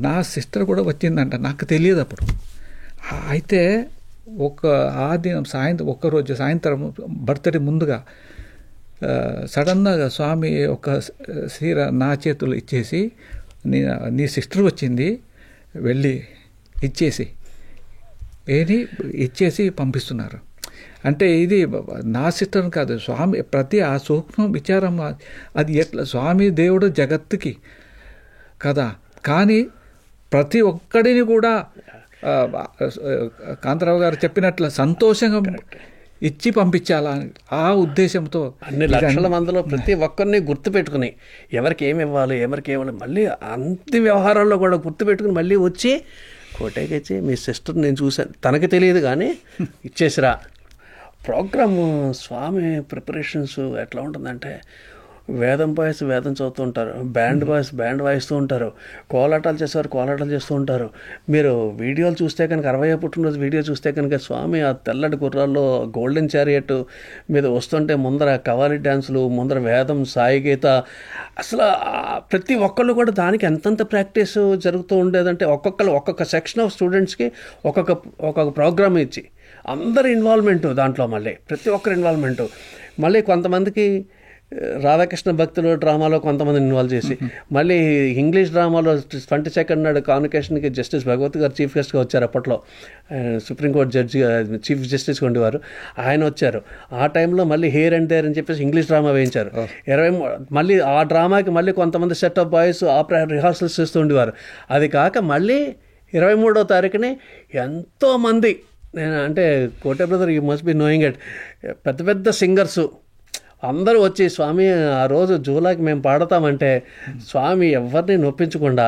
నా సిస్టర్ కూడా వచ్చిందంట, నాకు తెలియదు అప్పుడు. అయితే ఆ దినం ఒక్కరోజు సాయంత్రం బర్త్డే ముందుగా సడన్గా స్వామి ఒక సీర నా చేతులు ఇచ్చేసి, నీ సిస్టర్ వచ్చింది, వెళ్ళి ఇచ్చేసి పంపిస్తున్నారు. అంటే ఇది నా సిస్టర్ కాదు, స్వామి ప్రతి ఆ సూక్ష్మ విచారం అది ఎట్లా స్వామి దేవుడు జగత్తుకి కదా, కానీ ప్రతి ఒక్కడిని కూడా కాంతారావు గారు చెప్పినట్లు సంతోషంగా ఇచ్చి పంపించాలని ఆ ఉద్దేశంతో అన్ని లక్షల మందిలో ప్రతి ఒక్కరిని గుర్తుపెట్టుకుని ఎవరికి ఏమి ఇవ్వాలి, ఎవరికి ఏమి మళ్ళీ అన్ని వ్యవహారాల్లో కూడా గుర్తుపెట్టుకుని మళ్ళీ వచ్చి కోటేకి ఇచ్చి మీ సిస్టర్ నేను చూశాను, తనకి తెలియదు కానీ ఇచ్చేసిరా. ప్రోగ్రామ్ స్వామి ప్రిపరేషన్స్ ఎట్లా ఉంటుందంటే వేదం బాయ్స్ వేదం చదువుతూ ఉంటారు, బ్యాండ్ బాయ్స్ బ్యాండ్ వాయిస్తూ ఉంటారు, కోలాటాలు చేసేవారు కోలాటాలు చేస్తూ ఉంటారు. మీరు వీడియోలు చూస్తే కనుక 60వ పుట్టినరోజు వీడియో చూస్తే కనుక స్వామి ఆ తెల్లటి గుర్రాల్లో గోల్డెన్ చారియట్ మీద వస్తుంటే ముందర కవాలి డ్యాన్సులు, ముందర వేదం, సాయి గీత, అసలు ప్రతి ఒక్కళ్ళు కూడా దానికి ఎంతంత ప్రాక్టీస్ జరుగుతూ ఉండేదంటే ఒక్కొక్క సెక్షన్ ఆఫ్ స్టూడెంట్స్కి ఒక్కొక్క ప్రోగ్రామ్ ఇచ్చి అందరి ఇన్వాల్వ్మెంటు దాంట్లో, మళ్ళీ ప్రతి ఒక్కరి ఇన్వాల్వ్మెంటు, మళ్ళీ కొంతమందికి రాధాకృష్ణ భక్తులు డ్రామాలో కొంతమంది ఇన్వాల్వ్ చేసి, మళ్ళీ ఇంగ్లీష్ డ్రామాలో 22nd నాడు కాన్వకేషన్కి జస్టిస్ భగవత్ గారు చీఫ్ గెస్ట్గా వచ్చారు. అప్పట్లో సుప్రీంకోర్టు జడ్జి చీఫ్ జస్టిస్గా ఉండేవారు, ఆయన వచ్చారు. ఆ టైంలో మళ్ళీ హియర్ అండ్ దేర్ అని చెప్పేసి ఇంగ్లీష్ డ్రామా వేయించారు. మళ్ళీ ఆ డ్రామాకి మళ్ళీ కొంతమంది సెట్ ఆఫ్ బాయ్స్ రిహార్సల్స్ చేస్తూ ఉండేవారు. అది కాక మళ్ళీ 23వ తారీఖుని ఎంతోమంది, నేను అంటే కోటే brother you must be knowing it, పెద్ద పెద్ద సింగర్సు అందరూ వచ్చి స్వామి ఆ రోజు జూలాకి మేము పాడతామంటే స్వామి ఎవరిని నొప్పించకుండా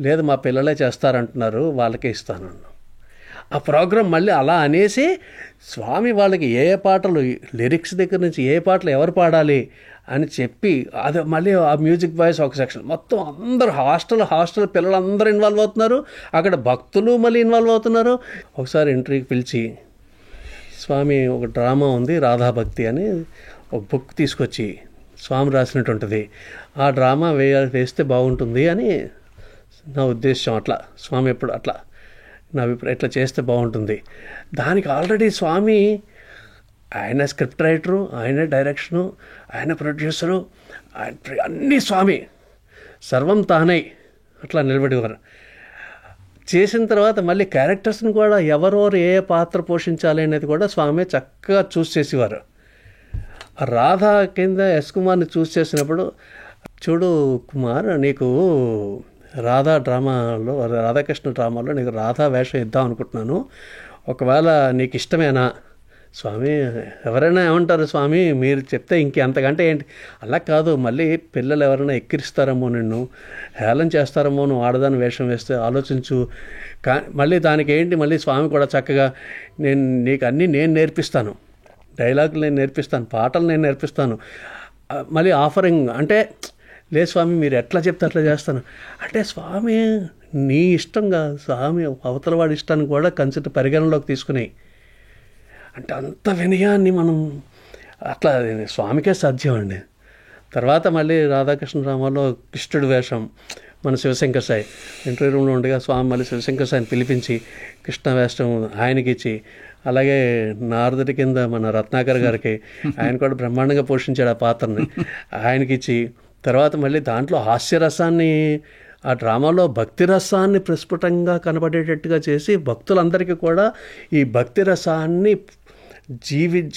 లేదు మా పిల్లలే చేస్తారంటున్నారు వాళ్ళకే ఇస్తాను. ఆ ప్రోగ్రాం మళ్ళీ అలా అనేసి స్వామి వాళ్ళకి ఏ పాటలు లిరిక్స్ దగ్గర నుంచి ఏ పాటలు ఎవరు పాడాలి అని చెప్పి అది మళ్ళీ ఆ మ్యూజిక్ వాయిస్ ఒక సెక్షన్ మొత్తం అందరూ హాస్టల్ పిల్లలందరూ ఇన్వాల్వ్ అవుతున్నారు, అక్కడ భక్తులు మళ్ళీ ఇన్వాల్వ్ అవుతున్నారు. ఒకసారి ఇంటర్వ్యూకి పిలిచి స్వామి ఒక డ్రామా ఉంది రాధాభక్తి అని ఒక బుక్ తీసుకొచ్చి స్వామి రాసినట్టు ఉంటుంది, ఆ డ్రామా వేస్తే బాగుంటుంది అని నా ఉద్దేశం. అట్లా స్వామి ఎప్పుడు అట్లా నా అభిప్రాయం ఇట్లా చేస్తే బాగుంటుంది. దానికి ఆల్రెడీ స్వామి ఆయన స్క్రిప్ట్ రైటరు, ఆయన డైరెక్షను, ఆయన ప్రొడ్యూసరు, అన్నీ స్వామి సర్వం తానై అట్లా నిలబడేవారు. చేసిన తర్వాత మళ్ళీ క్యారెక్టర్స్ని కూడా ఎవరెవరు ఏ పాత్ర పోషించాలి అనేది కూడా స్వామి చక్కగా చూస్ చేసేవారు. రాధా కింద ఎస్ కుమార్ని చూస్ చేసినప్పుడు, చూడు కుమార్ నీకు రాధా డ్రామాలో రాధాకృష్ణ డ్రామాలో నీకు రాధా వేషం ఇద్దాం అనుకుంటున్నాను, ఒకవేళ నీకు ఇష్టమేనా? స్వామి ఎవరైనా ఏమంటారు స్వామి మీరు చెప్తే ఇంకెంతకంటే ఏంటి, అలా కాదు మళ్ళీ పిల్లలు ఎవరైనా ఎక్కిరిస్తారేమో, నిన్ను హేళన చేస్తారేమో నువ్వు ఆడదాని వేషం వేస్తే ఆలోచించు. మళ్ళీ దానికి ఏంటి మళ్ళీ స్వామి కూడా చక్కగా నీకు అన్నీ నేను నేర్పిస్తాను, డైలాగులు నేను నేర్పిస్తాను, పాటలు నేను నేర్పిస్తాను, మళ్ళీ ఆఫరింగ్ అంటే లేదు స్వామి మీరు ఎట్లా చెప్తే అట్లా చేస్తాను అంటే, స్వామి నీ ఇష్టంగా స్వామి అవతల వాడి ఇష్టాన్ని కూడా పరిగణలోకి తీసుకుని అంటే అంత వినయాన్ని మనం అట్లా స్వామికే సాధ్యం అండి. తర్వాత మళ్ళీ రాధాకృష్ణ డ్రామాలో కృష్ణుడి వేషం మన శివశంకర్ సాయి ఇంటర్వ్యూ రూమ్లో ఉండగా స్వామి మళ్ళీ శివశంకర్ సాయిని పిలిపించి కృష్ణ వేషం ఆయనకి ఇచ్చి, అలాగే నారదుడి కింద మన రత్నాకర్ గారికి ఆయన కూడా బ్రహ్మాండంగా పోషించాడు ఆ పాత్రని, ఆయనకి ఇచ్చి, తర్వాత మళ్ళీ దాంట్లో హాస్యరసాన్ని ఆ డ్రామాలో భక్తి రసాన్ని ప్రస్ఫుటంగా కనబడేటట్టుగా చేసి భక్తులందరికీ కూడా ఈ భక్తి రసాన్ని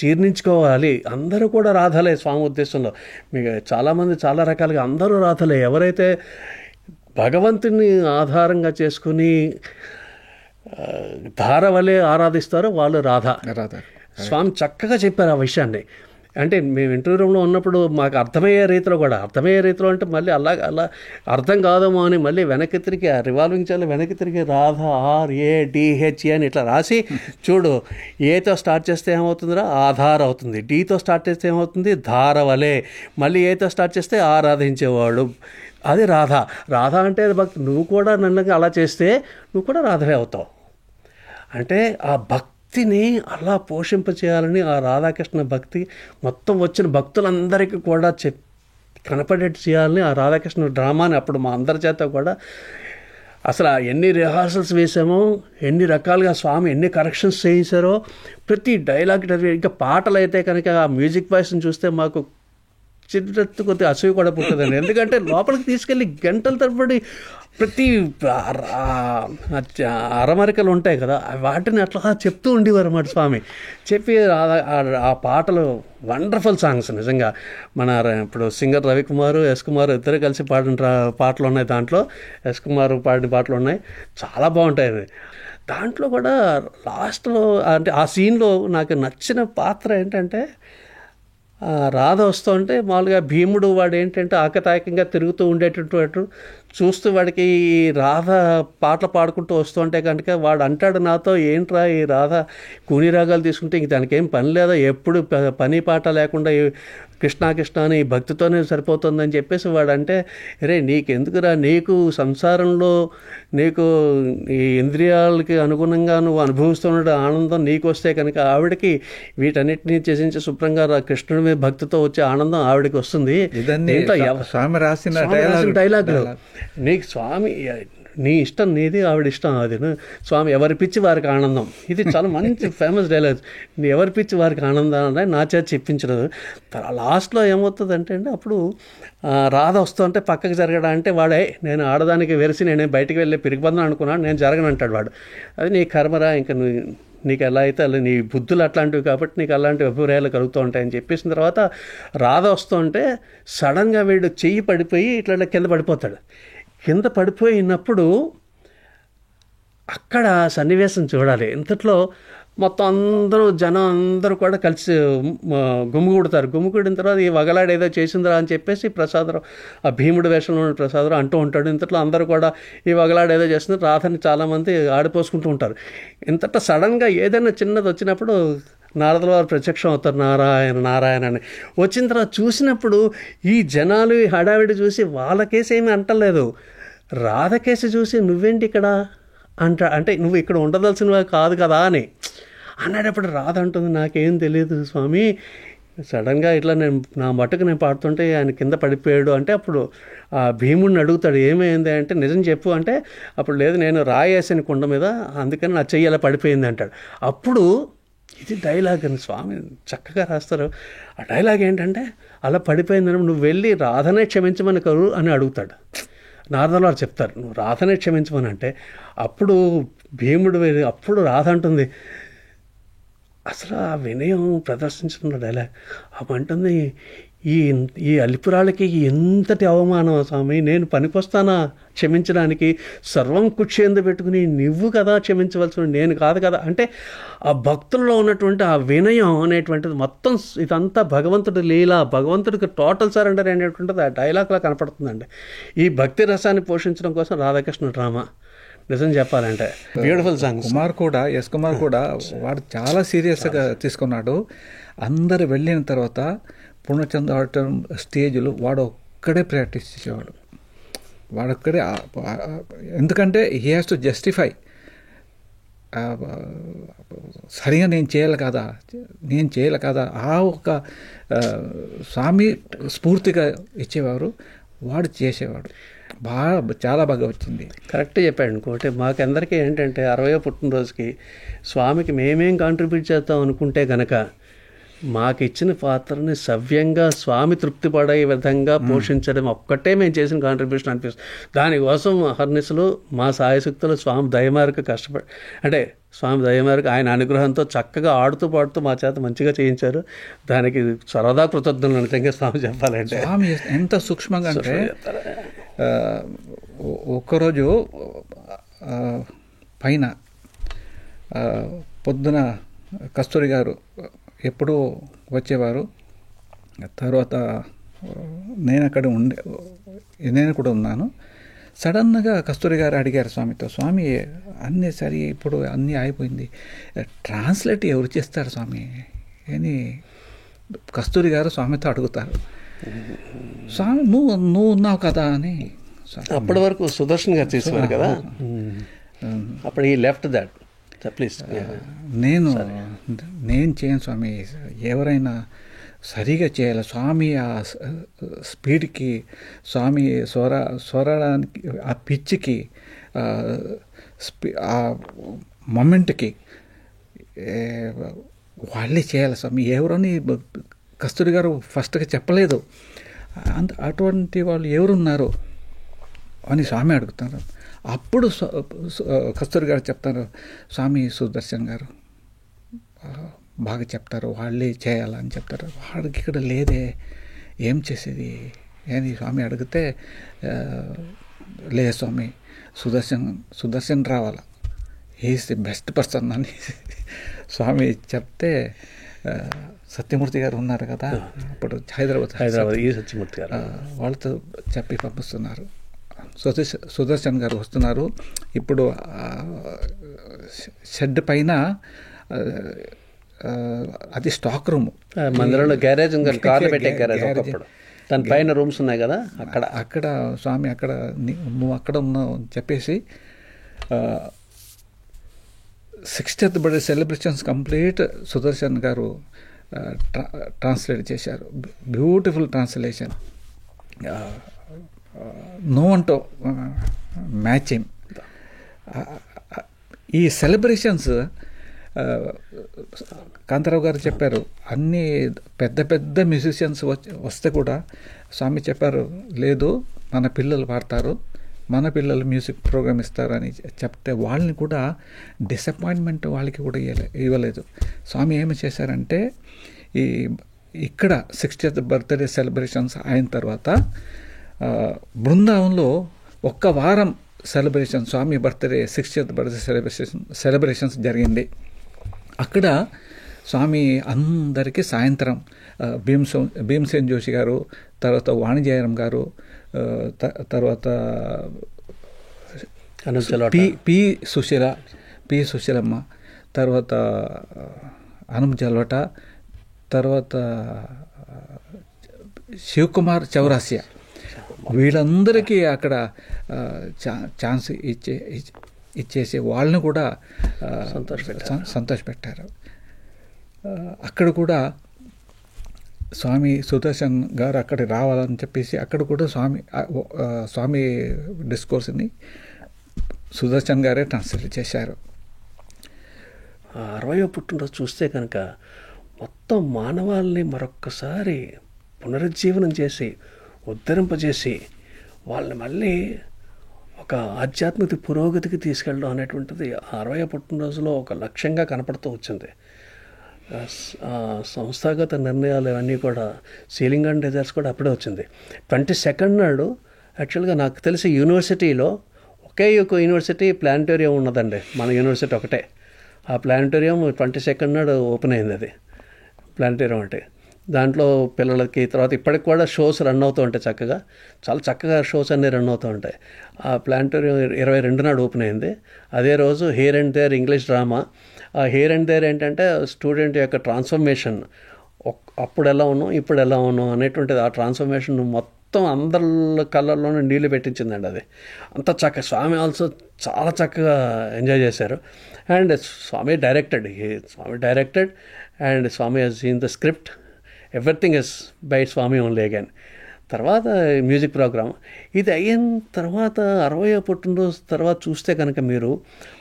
జీర్ణించుకోవాలి. అందరూ కూడా రాధలే స్వామి ఉద్దేశంలో. మీకు చాలామంది చాలా రకాలుగా అందరూ రాధలే. ఎవరైతే భగవంతుని ఆధారంగా చేసుకుని ధార వలె ఆరాధిస్తారో వాళ్ళు రాధ. స్వామి చక్కగా చెప్పారు ఆ విషయాన్ని. అంటే మేము ఇంటర్వ్యూ రూమ్లో ఉన్నప్పుడు మాకు అర్థమయ్యే రీతిలో అంటే మళ్ళీ అలా అర్థం కాదేమో అని మళ్ళీ వెనక్కి తిరిగి ఆ రివాల్వింగ్ చాలు వెనక్కి తిరిగి రాధ RADHE అని ఇట్లా రాసి, చూడు ఏతో స్టార్ట్ చేస్తే ఏమవుతుందిరా ఆధార అవుతుంది, డీతో స్టార్ట్ చేస్తే ఏమవుతుంది ధారవలే, మళ్ళీ ఏతో స్టార్ట్ చేస్తే ఆరాధించేవాడు, అది రాధ అంటే అది భక్తి. నువ్వు కూడా నన్ను అలా చేస్తే నువ్వు కూడా రాధవే అవుతావు. అంటే ఆ భక్తిని అలా పోషింపచేయాలని ఆ రాధాకృష్ణ భక్తి మొత్తం వచ్చిన భక్తులందరికీ కూడా కనపడేట్టు చేయాలని ఆ రాధాకృష్ణ డ్రామాని అప్పుడు మా అందరి చేత కూడా అసలు ఎన్ని రిహార్సల్స్ వేసామో, ఎన్ని రకాలుగా స్వామి ఎన్ని కరెక్షన్స్ చేయించారో, ప్రతి డైలాగ్ ఇంకా పాటలు అయితే కనుక ఆ మ్యూజిక్ వాయిస్ని చూస్తే మాకు చిన్నెత్తు కొద్ది అసూయ కూడా పుట్టదండి. ఎందుకంటే లోపలికి తీసుకెళ్ళి గంటల తరబడి ప్రతి అరమరికలు ఉంటాయి కదా, వాటిని అట్లా చెప్తూ ఉండేవారు అన్నమాట స్వామి. చెప్పి ఆ పాటలు వండర్ఫుల్ సాంగ్స్ నిజంగా. మన ఇప్పుడు సింగర్ రవికుమార్, ఎస్ కుమార్ ఇద్దరు కలిసి పాడిన పాటలు ఉన్నాయి దాంట్లో, ఎస్ కుమార్ పాడిన పాటలు ఉన్నాయి, చాలా బాగుంటాయి. దాంట్లో కూడా లాస్ట్లో అంటే ఆ సీన్లో నాకు నచ్చిన పాత్ర ఏంటంటే, రాధ వస్తుంటే మామూలుగా భీముడు వాడు ఏంటంటే ఆకతాయికంగా తిరుగుతూ ఉండేటట్టు చూస్తూ వాడికి ఈ రాధ పాటలు పాడుకుంటూ వస్తుంటే కనుక వాడు అంటాడు నాతో, ఏంట్రా ఈ రాధ కూని రాగాలు తీసుకుంటే ఇంక దానికి ఏం పని లేదా, ఎప్పుడు పని పాట లేకుండా కృష్ణ కృష్ణ అని భక్తితోనే సరిపోతుందని చెప్పేసి వాడు అంటే, రే నీకెందుకురా, నీకు సంసారంలో నీకు ఈ ఇంద్రియాలకి అనుగుణంగా నువ్వు అనుభవిస్తున్న ఆనందం నీకు వస్తే కనుక ఆవిడకి వీటన్నిటినీ చేసించి శుభ్రంగా కృష్ణుడి మీద భక్తితో వచ్చే ఆనందం ఆవిడకి వస్తుంది. స్వామి రాసిన డైలాగులు నీకు స్వామి నీ ఇష్టం నీది, ఆవిడ ఇష్టం అది. స్వామి ఎవరి పిచ్చి వారికి ఆనందం, ఇది చాలా మంచి ఫేమస్ డైలాగ్. ఎవరి పిచ్చి వారికి ఆనందం అనేది నా చేత చెప్పించలేదు. లాస్ట్లో ఏమవుతుందంటే అండి, అప్పుడు రాధ వస్తుంటే పక్కకి జరగడా అంటే వాడే, నేను ఆడదానికి వెరిసి నేను బయటికి వెళ్ళి పిరిగిబందం అనుకున్నాను, నేను జరగనంటాడు వాడు. అది నీ కర్మరా, ఇంకా నీకు ఎలా అయితే అలా నీ బుద్ధులు అట్లాంటివి కాబట్టి నీకు అలాంటి అభిప్రాయాలు కలుగుతూ ఉంటాయని చెప్పేసిన తర్వాత రాధ వస్తుంటే సడన్గా వీడు చెయ్యి పడిపోయి ఇట్లా కింద పడిపోతాడు. కింద పడిపోయినప్పుడు అక్కడ సన్నివేశం చూడాలి. ఇంతట్లో మొత్తం అందరూ జనం అందరూ కూడా కలిసి గుమిగూడతారు. గుమిగూడిన తర్వాత ఈ వగలాడు ఏదో చేసిందిరా అని చెప్పేసి ప్రసాదరావు, ఆ భీముడి వేషంలో ఉన్న ప్రసాదరావు అంటూ ఉంటాడు. ఇంతట్లో అందరూ కూడా ఈ వగలాడు ఏదో చేస్తుంది, రాధని చాలామంది ఆడిపోసుకుంటూ ఉంటారు. ఇంతట్లో సడన్గా ఏదైనా చిన్నది వచ్చినప్పుడు నారదుల వారు ప్రత్యక్షం అవుతారు, నారాయణ నారాయణ అని. వచ్చిన తర్వాత చూసినప్పుడు ఈ జనాలు ఈ హడావిడి చూసి వాళ్ళకేసి ఏమీ అంటలేదు, రాధకేసి చూసి నువ్వేంటి ఇక్కడ అంటే నువ్వు ఇక్కడ ఉండదలసినవి కాదు కదా అని అన్నాడప్పుడు రాధ అంటుంది, నాకేం తెలియదు స్వామి, సడన్గా ఇట్లా నేను నా మట్టుకు నేను పాడుతుంటే ఆయన కింద పడిపోయాడు అంటే అప్పుడు ఆ భీముడిని అడుగుతాడు ఏమైంది అంటే, నిజం చెప్పు అంటే అప్పుడు లేదు నేను రాయేసిన కుండ మీద అందుకని నా చెయ్యి అలా పడిపోయింది అంటాడు. అప్పుడు ఇది డైలాగ్ అని స్వామి చక్కగా రాస్తారు. ఆ డైలాగ్ ఏంటంటే, అలా పడిపోయిందని నువ్వు వెళ్ళి రాధనే క్షమించమని కరు అని అడుగుతాడు. నారదుల వారు చెప్తారు నువ్వు రాధనే క్షమించమని అంటే, అప్పుడు భీముడు అప్పుడు రాధ అంటుంది, అసలు ఆ వినయం ప్రదర్శించిన డైలాగ్ అవంటుంది, ఈ అలిపురాలకి ఎంతటి అవమానం స్వామి, నేను పనికొస్తానా క్షమించడానికి, సర్వం కుక్షేందు పెట్టుకుని నువ్వు కదా క్షమించవలసిన నేను కాదు కదా అంటే, ఆ భక్తుల్లో ఉన్నటువంటి ఆ వినయం అనేటువంటిది మొత్తం ఇదంతా భగవంతుడి లీల, భగవంతుడికి టోటల్ సరెండర్ అనేటువంటిది ఆ డైలాగ్లా కనపడుతుందండి. ఈ భక్తి రసాన్ని పోషించడం కోసం రాధాకృష్ణ డ్రామా నిజం చెప్పాలంటే బ్యూటిఫుల్ సాంగ్. ఎస్ కుమార్ కూడా వాడు చాలా సీరియస్గా తీసుకున్నాడు. అందరు వెళ్ళిన తర్వాత పూర్ణచంద్ర ఆడటం స్టేజ్లో వాడు ఒక్కడే ప్రాక్టీస్ చేసేవాడు, వాడొక్కడే. ఎందుకంటే హీ హ్యాస్ టు జస్టిఫై, సరిగా నేను చేయాలి కదా ఆ ఒక స్వామి స్ఫూర్తిగా ఇచ్చేవారు, వాడు చేసేవాడు. చాలా బాగా వచ్చింది. కరెక్ట్ చెప్పాడు. ఇంకోటి మాకందరికీ ఏంటంటే 60వ పుట్టినరోజుకి స్వామికి మేమేం కాంట్రిబ్యూట్ చేద్దాం అనుకుంటే గనక మాకు ఇచ్చిన పాత్రని సవ్యంగా స్వామి తృప్తి పడే విధంగా పోషించడం ఒక్కటే మేము చేసిన కాంట్రిబ్యూషన్ అనిపిస్తుంది. దానికోసం అహర్నిశలు మా సాయశక్తులు స్వామి దయమేరకు కష్టపడి, అంటే స్వామి దయమేరకు ఆయన అనుగ్రహంతో చక్కగా ఆడుతూ పాడుతూ మా చేత మంచిగా చేయించారు. దానికి సరదా కృతజ్ఞతలు నిజంగా స్వామి చెప్పాలంటే. స్వామి ఎంత సూక్ష్మంగా అంటే ఒక్కరోజు పైన పొద్దున కస్తూరి గారు ఎప్పుడూ వచ్చేవారు. తర్వాత నేను కూడా ఉన్నాను. సడన్గా కస్తూరి గారు అడిగారు స్వామితో, స్వామి అన్నీ సరి ఇప్పుడు అన్నీ అయిపోయింది, ట్రాన్స్లేట్ ఎవరు చేస్తారు స్వామి అని కస్తూరి గారు స్వామితో అడుగుతారు. స్వామి నువ్వు ఉన్నావు కదా అని. అప్పటి వరకు సుదర్శన్ గారు చేసేవారు కదా, అప్పుడు ఈ లెఫ్ట్ దట్ ప్లీజ్. నేను చేయను స్వామి, ఎవరైనా సరిగా చేయాలి స్వామి. ఆ స్పీడ్కి స్వామి స్వరానికి, ఆ పిచ్చికి, ఆ మొమెంట్కి వాళ్ళే చేయాలి స్వామి. ఎవరని కస్తూరి గారు ఫస్ట్గా చెప్పలేదు. అటువంటి వాళ్ళు ఎవరున్నారు అని స్వామి అడుగుతారు. అప్పుడు కస్తూరి గారు చెప్తారు, స్వామి సుదర్శన్ గారు బాగా చెప్తారు, వాళ్ళే చేయాలని చెప్తారు. వాడికి ఇక్కడ లేదే, ఏం చేసేది అని స్వామి అడిగితే, లే స్వామి సుదర్శన్ రావాల, హీఈస్ ది బెస్ట్ పర్సన్ అని స్వామి చెప్తే, సత్యమూర్తి గారు ఉన్నారు కదా అప్పుడు హైదరాబాద్ ఈ సత్యమూర్తి గారు వాళ్ళతో చెప్పి పంపిస్తున్నారు. సుదర్శన్ గారు వస్తున్నారు, ఇప్పుడు షెడ్ పైన అది స్టాక్ రూమ్, మందిరంలో గ్యారేజ్ ఉంది, కార్లు పెట్టే గ్యారేజ్ ఒకప్పుడు, దాని పైన రూమ్స్ ఉన్నాయి కదా, అక్కడ స్వామి అక్కడ నువ్వు అక్కడ ఉన్నావు అని చెప్పేసి 60th birthday celebrations complete Sudarshan గారు ట్రాన్స్లేట్ చేశారు. బ్యూటిఫుల్ ట్రాన్స్లేషన్, నో అంటో మ్యాచింగ్. ఈ సెలబ్రేషన్స్ కాంతారావు గారు చెప్పారు, అన్ని పెద్ద పెద్ద మ్యూజిషియన్స్ వస్తే కూడా స్వామి చెప్పారు, లేదు మన పిల్లలు పాడతారు, మన పిల్లలు మ్యూజిక్ ప్రోగ్రామ్ ఇస్తారని చెప్తే వాళ్ళని కూడా డిసప్పాయింట్మెంట్ వాళ్ళకి కూడా ఇవ్వలేదు. స్వామి ఏమి చేశారంటే, ఇక్కడ 60th బర్త్డే సెలబ్రేషన్స్ అయిన తర్వాత బృందావనంలో ఒక్క వారం సెలబ్రేషన్, స్వామి బర్త్డే 60th బర్త్డే సెలబ్రేషన్స్ జరిగింది. అక్కడ స్వామి అందరికీ సాయంత్రం భీమసేన్ జోషి గారు, తర్వాత వాణిజ్యరం గారు, తర్వాత పి సుశీలమ్మ, తర్వాత అనుమ్ జల్వట, తర్వాత శివకుమార్ చౌరాసియా, వీళ్ళందరికీ అక్కడ ఛాన్స్ ఇచ్చేసి వాళ్ళని కూడా సంతోషపెట్టారు. అక్కడ కూడా స్వామి సుదర్శన్ గారు అక్కడికి రావాలని చెప్పేసి అక్కడ కూడా స్వామి డిస్కోర్స్ని సుదర్శన్ గారే ట్రాన్స్లేట్ చేశారు. 60వ పుట్టినరోజు చూస్తే కనుక మొత్తం మానవాళ్ళని మరొక్కసారి పునరుజ్జీవనం చేసి ఉద్ధరింపజేసి వాళ్ళని మళ్ళీ ఒక ఆధ్యాత్మిక పురోగతికి తీసుకెళ్ళడం అనేటువంటిది 60వ పుట్టినరోజులో ఒక లక్ష్యంగా కనపడుతూ వచ్చింది. సంస్థాగత నిర్ణయాలు అవన్నీ కూడా, సీలింగ్ అండ్ డిజైర్స్ కూడా అప్పుడే వచ్చింది. 22nd నాడు యాక్చువల్గా నాకు తెలిసి యూనివర్సిటీలో ఒకే యూనివర్సిటీ ప్లానిటోరియం ఉన్నదండి, మన యూనివర్సిటీ ఒకటే. ఆ ప్లానిటోరియం 22nd నాడు ఓపెన్ అయింది. అది ప్లానిటోరియం అంటే దాంట్లో పిల్లలకి, తర్వాత ఇప్పటికి కూడా షోస్ రన్ అవుతూ ఉంటాయి, చాలా చక్కగా షోస్ అన్నీ రన్ అవుతూ ఉంటాయి. ఆ ప్లానిటోరియం 22 నాడు ఓపెన్ అయింది. అదే రోజు here and there English drama. ఆ హియర్ అండ్ దేర్ ఏంటంటే స్టూడెంట్ యొక్క ట్రాన్స్ఫర్మేషన్, అప్పుడు ఎలా ఉన్నాం ఇప్పుడు ఎలా ఉన్నాం అనేటువంటిది, ఆ ట్రాన్స్ఫర్మేషన్ మొత్తం అందరి కళ్ళల్లోనూ నీళ్లు పెట్టించిందండి. అది అంత చక్కగా స్వామి ఆల్సో చాలా చక్కగా ఎంజాయ్ చేశారు. And Swami directed and Swami has seen the script, everything is by Swami only again. తర్వాత మ్యూజిక్ ప్రోగ్రామ్ ఇది అయిన తర్వాత 60వ పుట్టినరోజు తర్వాత చూస్తే కనుక మీరు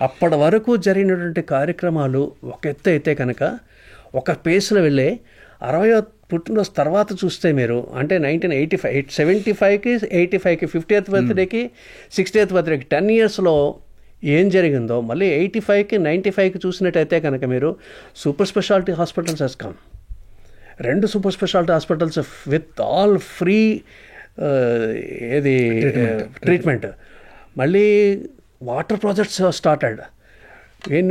అప్పటి వరకు జరిగినటువంటి కార్యక్రమాలు ఒక ఎత్తు అయితే కనుక ఒక పేస్లో వెళ్ళే 60వ పుట్టినరోజు తర్వాత చూస్తే మీరు అంటే 1985, 75కి 85కి 50th బర్త్డేకి 60th బర్త్డేకి 10 yearsలో ఏం జరిగిందో మళ్ళీ 85కి 95కి చూసినట్టయితే కనుక మీరు super speciality hospitals has come. 2 super speciality hospitals with all free treatment. మళ్ళీ వాటర్ ప్రాజెక్ట్స్ స్టార్టెడ్.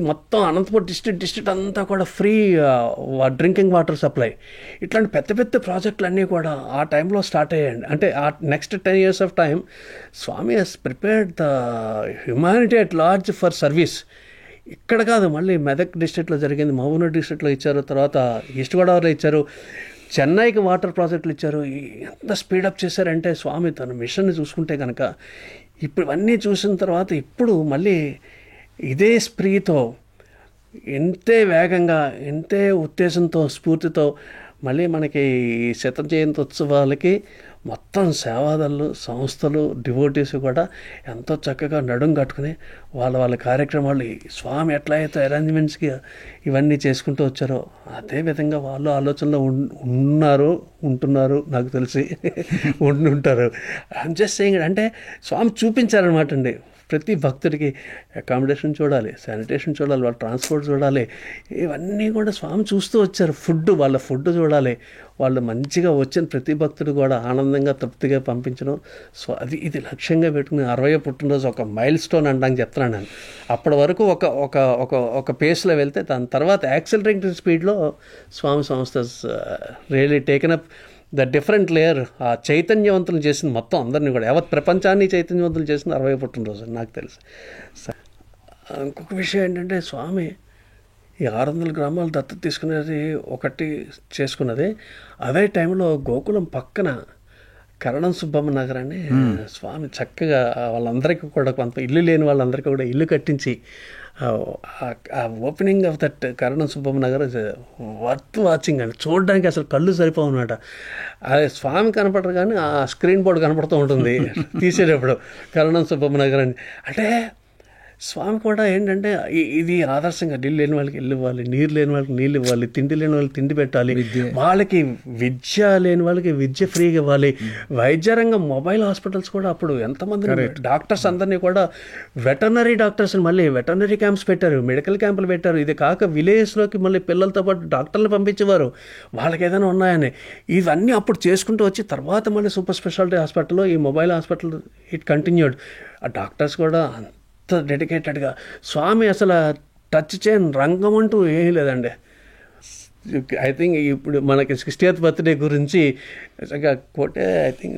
మొత్తం అనంతపురం డిస్ట్రిక్ట్ అంతా కూడా ఫ్రీ డ్రింకింగ్ వాటర్ సప్లై. ఇట్లాంటి పెద్ద పెద్ద ప్రాజెక్టులు అన్నీ కూడా ఆ టైంలో స్టార్ట్ అయ్యాయండి. అంటే ఆ next 10 years of time Swami has prepared the humanity at large for service. ఇక్కడ కాదు, మళ్ళీ మెదక్ డిస్ట్రిక్ట్లో జరిగింది, మహబూబ్నగర్ డిస్ట్రిక్ట్లో ఇచ్చారు, తర్వాత ఈస్ట్ గోదావరిలో ఇచ్చారు, చెన్నైకి వాటర్ ప్రాజెక్టులు ఇచ్చారు. ఎంత స్పీడప్ చేశారంటే స్వామి తన మిషన్ని చూసుకుంటే కనుక ఇప్పుడు ఇవన్నీ చూసిన తర్వాత ఇప్పుడు మళ్ళీ ఇదే స్ప్రీతో ఇంతే వేగంగా, ఇంతే ఉత్తేజంతో, స్ఫూర్తితో మళ్ళీ మనకి ఈ శత జయంతి ఉత్సవాలకి మొత్తం సేవాదళ్ళు, సంస్థలు, డివోటీస్ కూడా ఎంతో చక్కగా నడుం కట్టుకుని వాళ్ళ కార్యక్రమాలు స్వామి ఎట్లా అయితే అరేంజ్మెంట్స్కి ఇవన్నీ చేసుకుంటూ వచ్చారో అదే విధంగా వాళ్ళు ఆలోచనలో ఉంటున్నారు నాకు తెలిసి ఉంటుంటారు. I'm just saying. అంటే స్వామి చూపించారనమాట అండి. ప్రతి భక్తుడికి అకామిడేషన్ చూడాలి, శానిటేషన్ చూడాలి, వాళ్ళ ట్రాన్స్పోర్ట్ చూడాలి, ఇవన్నీ కూడా స్వామి చూస్తూ వచ్చారు. వాళ్ళ ఫుడ్ చూడాలి, వాళ్ళు మంచిగా వచ్చిన ప్రతి భక్తుడు కూడా ఆనందంగా తృప్తిగా పంపించడం. సో ఇది లక్ష్యంగా పెట్టుకుని 60వ పుట్టినరోజు ఒక మైల్ స్టోన్ అనడానికి చెప్తున్నాను నేను. అప్పటి వరకు ఒక పేస్లో వెళ్తే దాని తర్వాత యాక్సిలరేటింగ్ స్పీడ్లో స్వామి సంస్థ really taken up the different layer. ఆ చైతన్యవంతులు చేసింది మొత్తం అందరినీ కూడా, యావత్ ప్రపంచాన్ని చైతన్యవంతులు చేసింది 60వ పుట్టినరోజు నాకు తెలుసు. ఇంకొక విషయం ఏంటంటే స్వామి ఈ 600 గ్రామాలు దత్తత తీసుకునేది ఒకటి చేసుకున్నది. అదే టైంలో గోకులం పక్కన కరణం సుబ్బమ్మ నగర్ అని స్వామి చక్కగా వాళ్ళందరికీ కూడా కొంత ఇల్లు లేని వాళ్ళందరికీ కూడా ఇల్లు కట్టించి opening of that Karanam Subbamma Nagar worth watching అండి. చూడడానికి అసలు కళ్ళు సరిపోవు అనమాట. అది స్వామి కనపడరు కానీ ఆ స్క్రీన్ బోర్డు కనపడుతూ ఉంటుంది తీసేటప్పుడు కరణం సుబ్బమ్మ నగర్ అని. అంటే స్వామి కూడా ఏంటంటే ఇది ఆదర్శంగా ఇల్లు లేని వాళ్ళకి ఇల్లు ఇవ్వాలి, నీరు లేని వాళ్ళకి నీళ్ళు ఇవ్వాలి, తిండి లేని వాళ్ళకి తిండి పెట్టాలి, వాళ్ళకి విద్య లేని వాళ్ళకి విద్య ఫ్రీగా ఇవ్వాలి. వైద్య రంగం మొబైల్ హాస్పిటల్స్ కూడా అప్పుడు ఎంతమంది డాక్టర్స్ అందరినీ కూడా వెటర్నరీ డాక్టర్స్ మళ్ళీ వెటర్నరీ క్యాంప్స్ పెట్టారు, మెడికల్ క్యాంపులు పెట్టారు. ఇది కాక విలేజ్లోకి మళ్ళీ పిల్లలతో పాటు డాక్టర్లు పంపించేవారు వాళ్ళకి ఏదైనా ఉన్నాయని. ఇవన్నీ అప్పుడు చేసుకుంటూ వచ్చి తర్వాత మళ్ళీ సూపర్ స్పెషాలిటీ హాస్పిటల్లో ఈ మొబైల్ హాస్పిటల్ ఇట్ కంటిన్యూడ్. ఆ డాక్టర్స్ కూడా డెడికేటెడ్గా స్వామి అసలు టచ్ చేయని రంగం అంటూ ఏమీ లేదండి. ఐ థింక్ ఇప్పుడు మనకి 60th బర్త్డే గురించి కోటే ఐ థింక్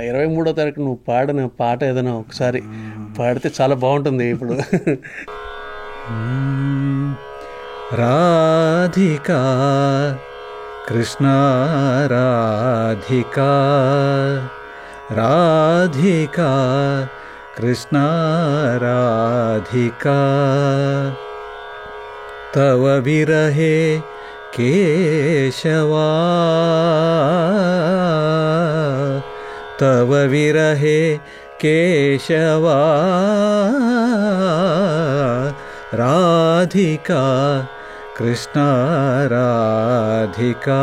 23వ తారీఖు నువ్వు పాడిన పాట ఏదైనా ఒకసారి పాడితే చాలా బాగుంటుంది. ఇప్పుడు రాధికా కృష్ణ రాధికా రాధికా కృష్ణ రాధికా తవ విరహే కేశవా తవ విరహే కేశవా రాధికా కృష్ణ రాధికా.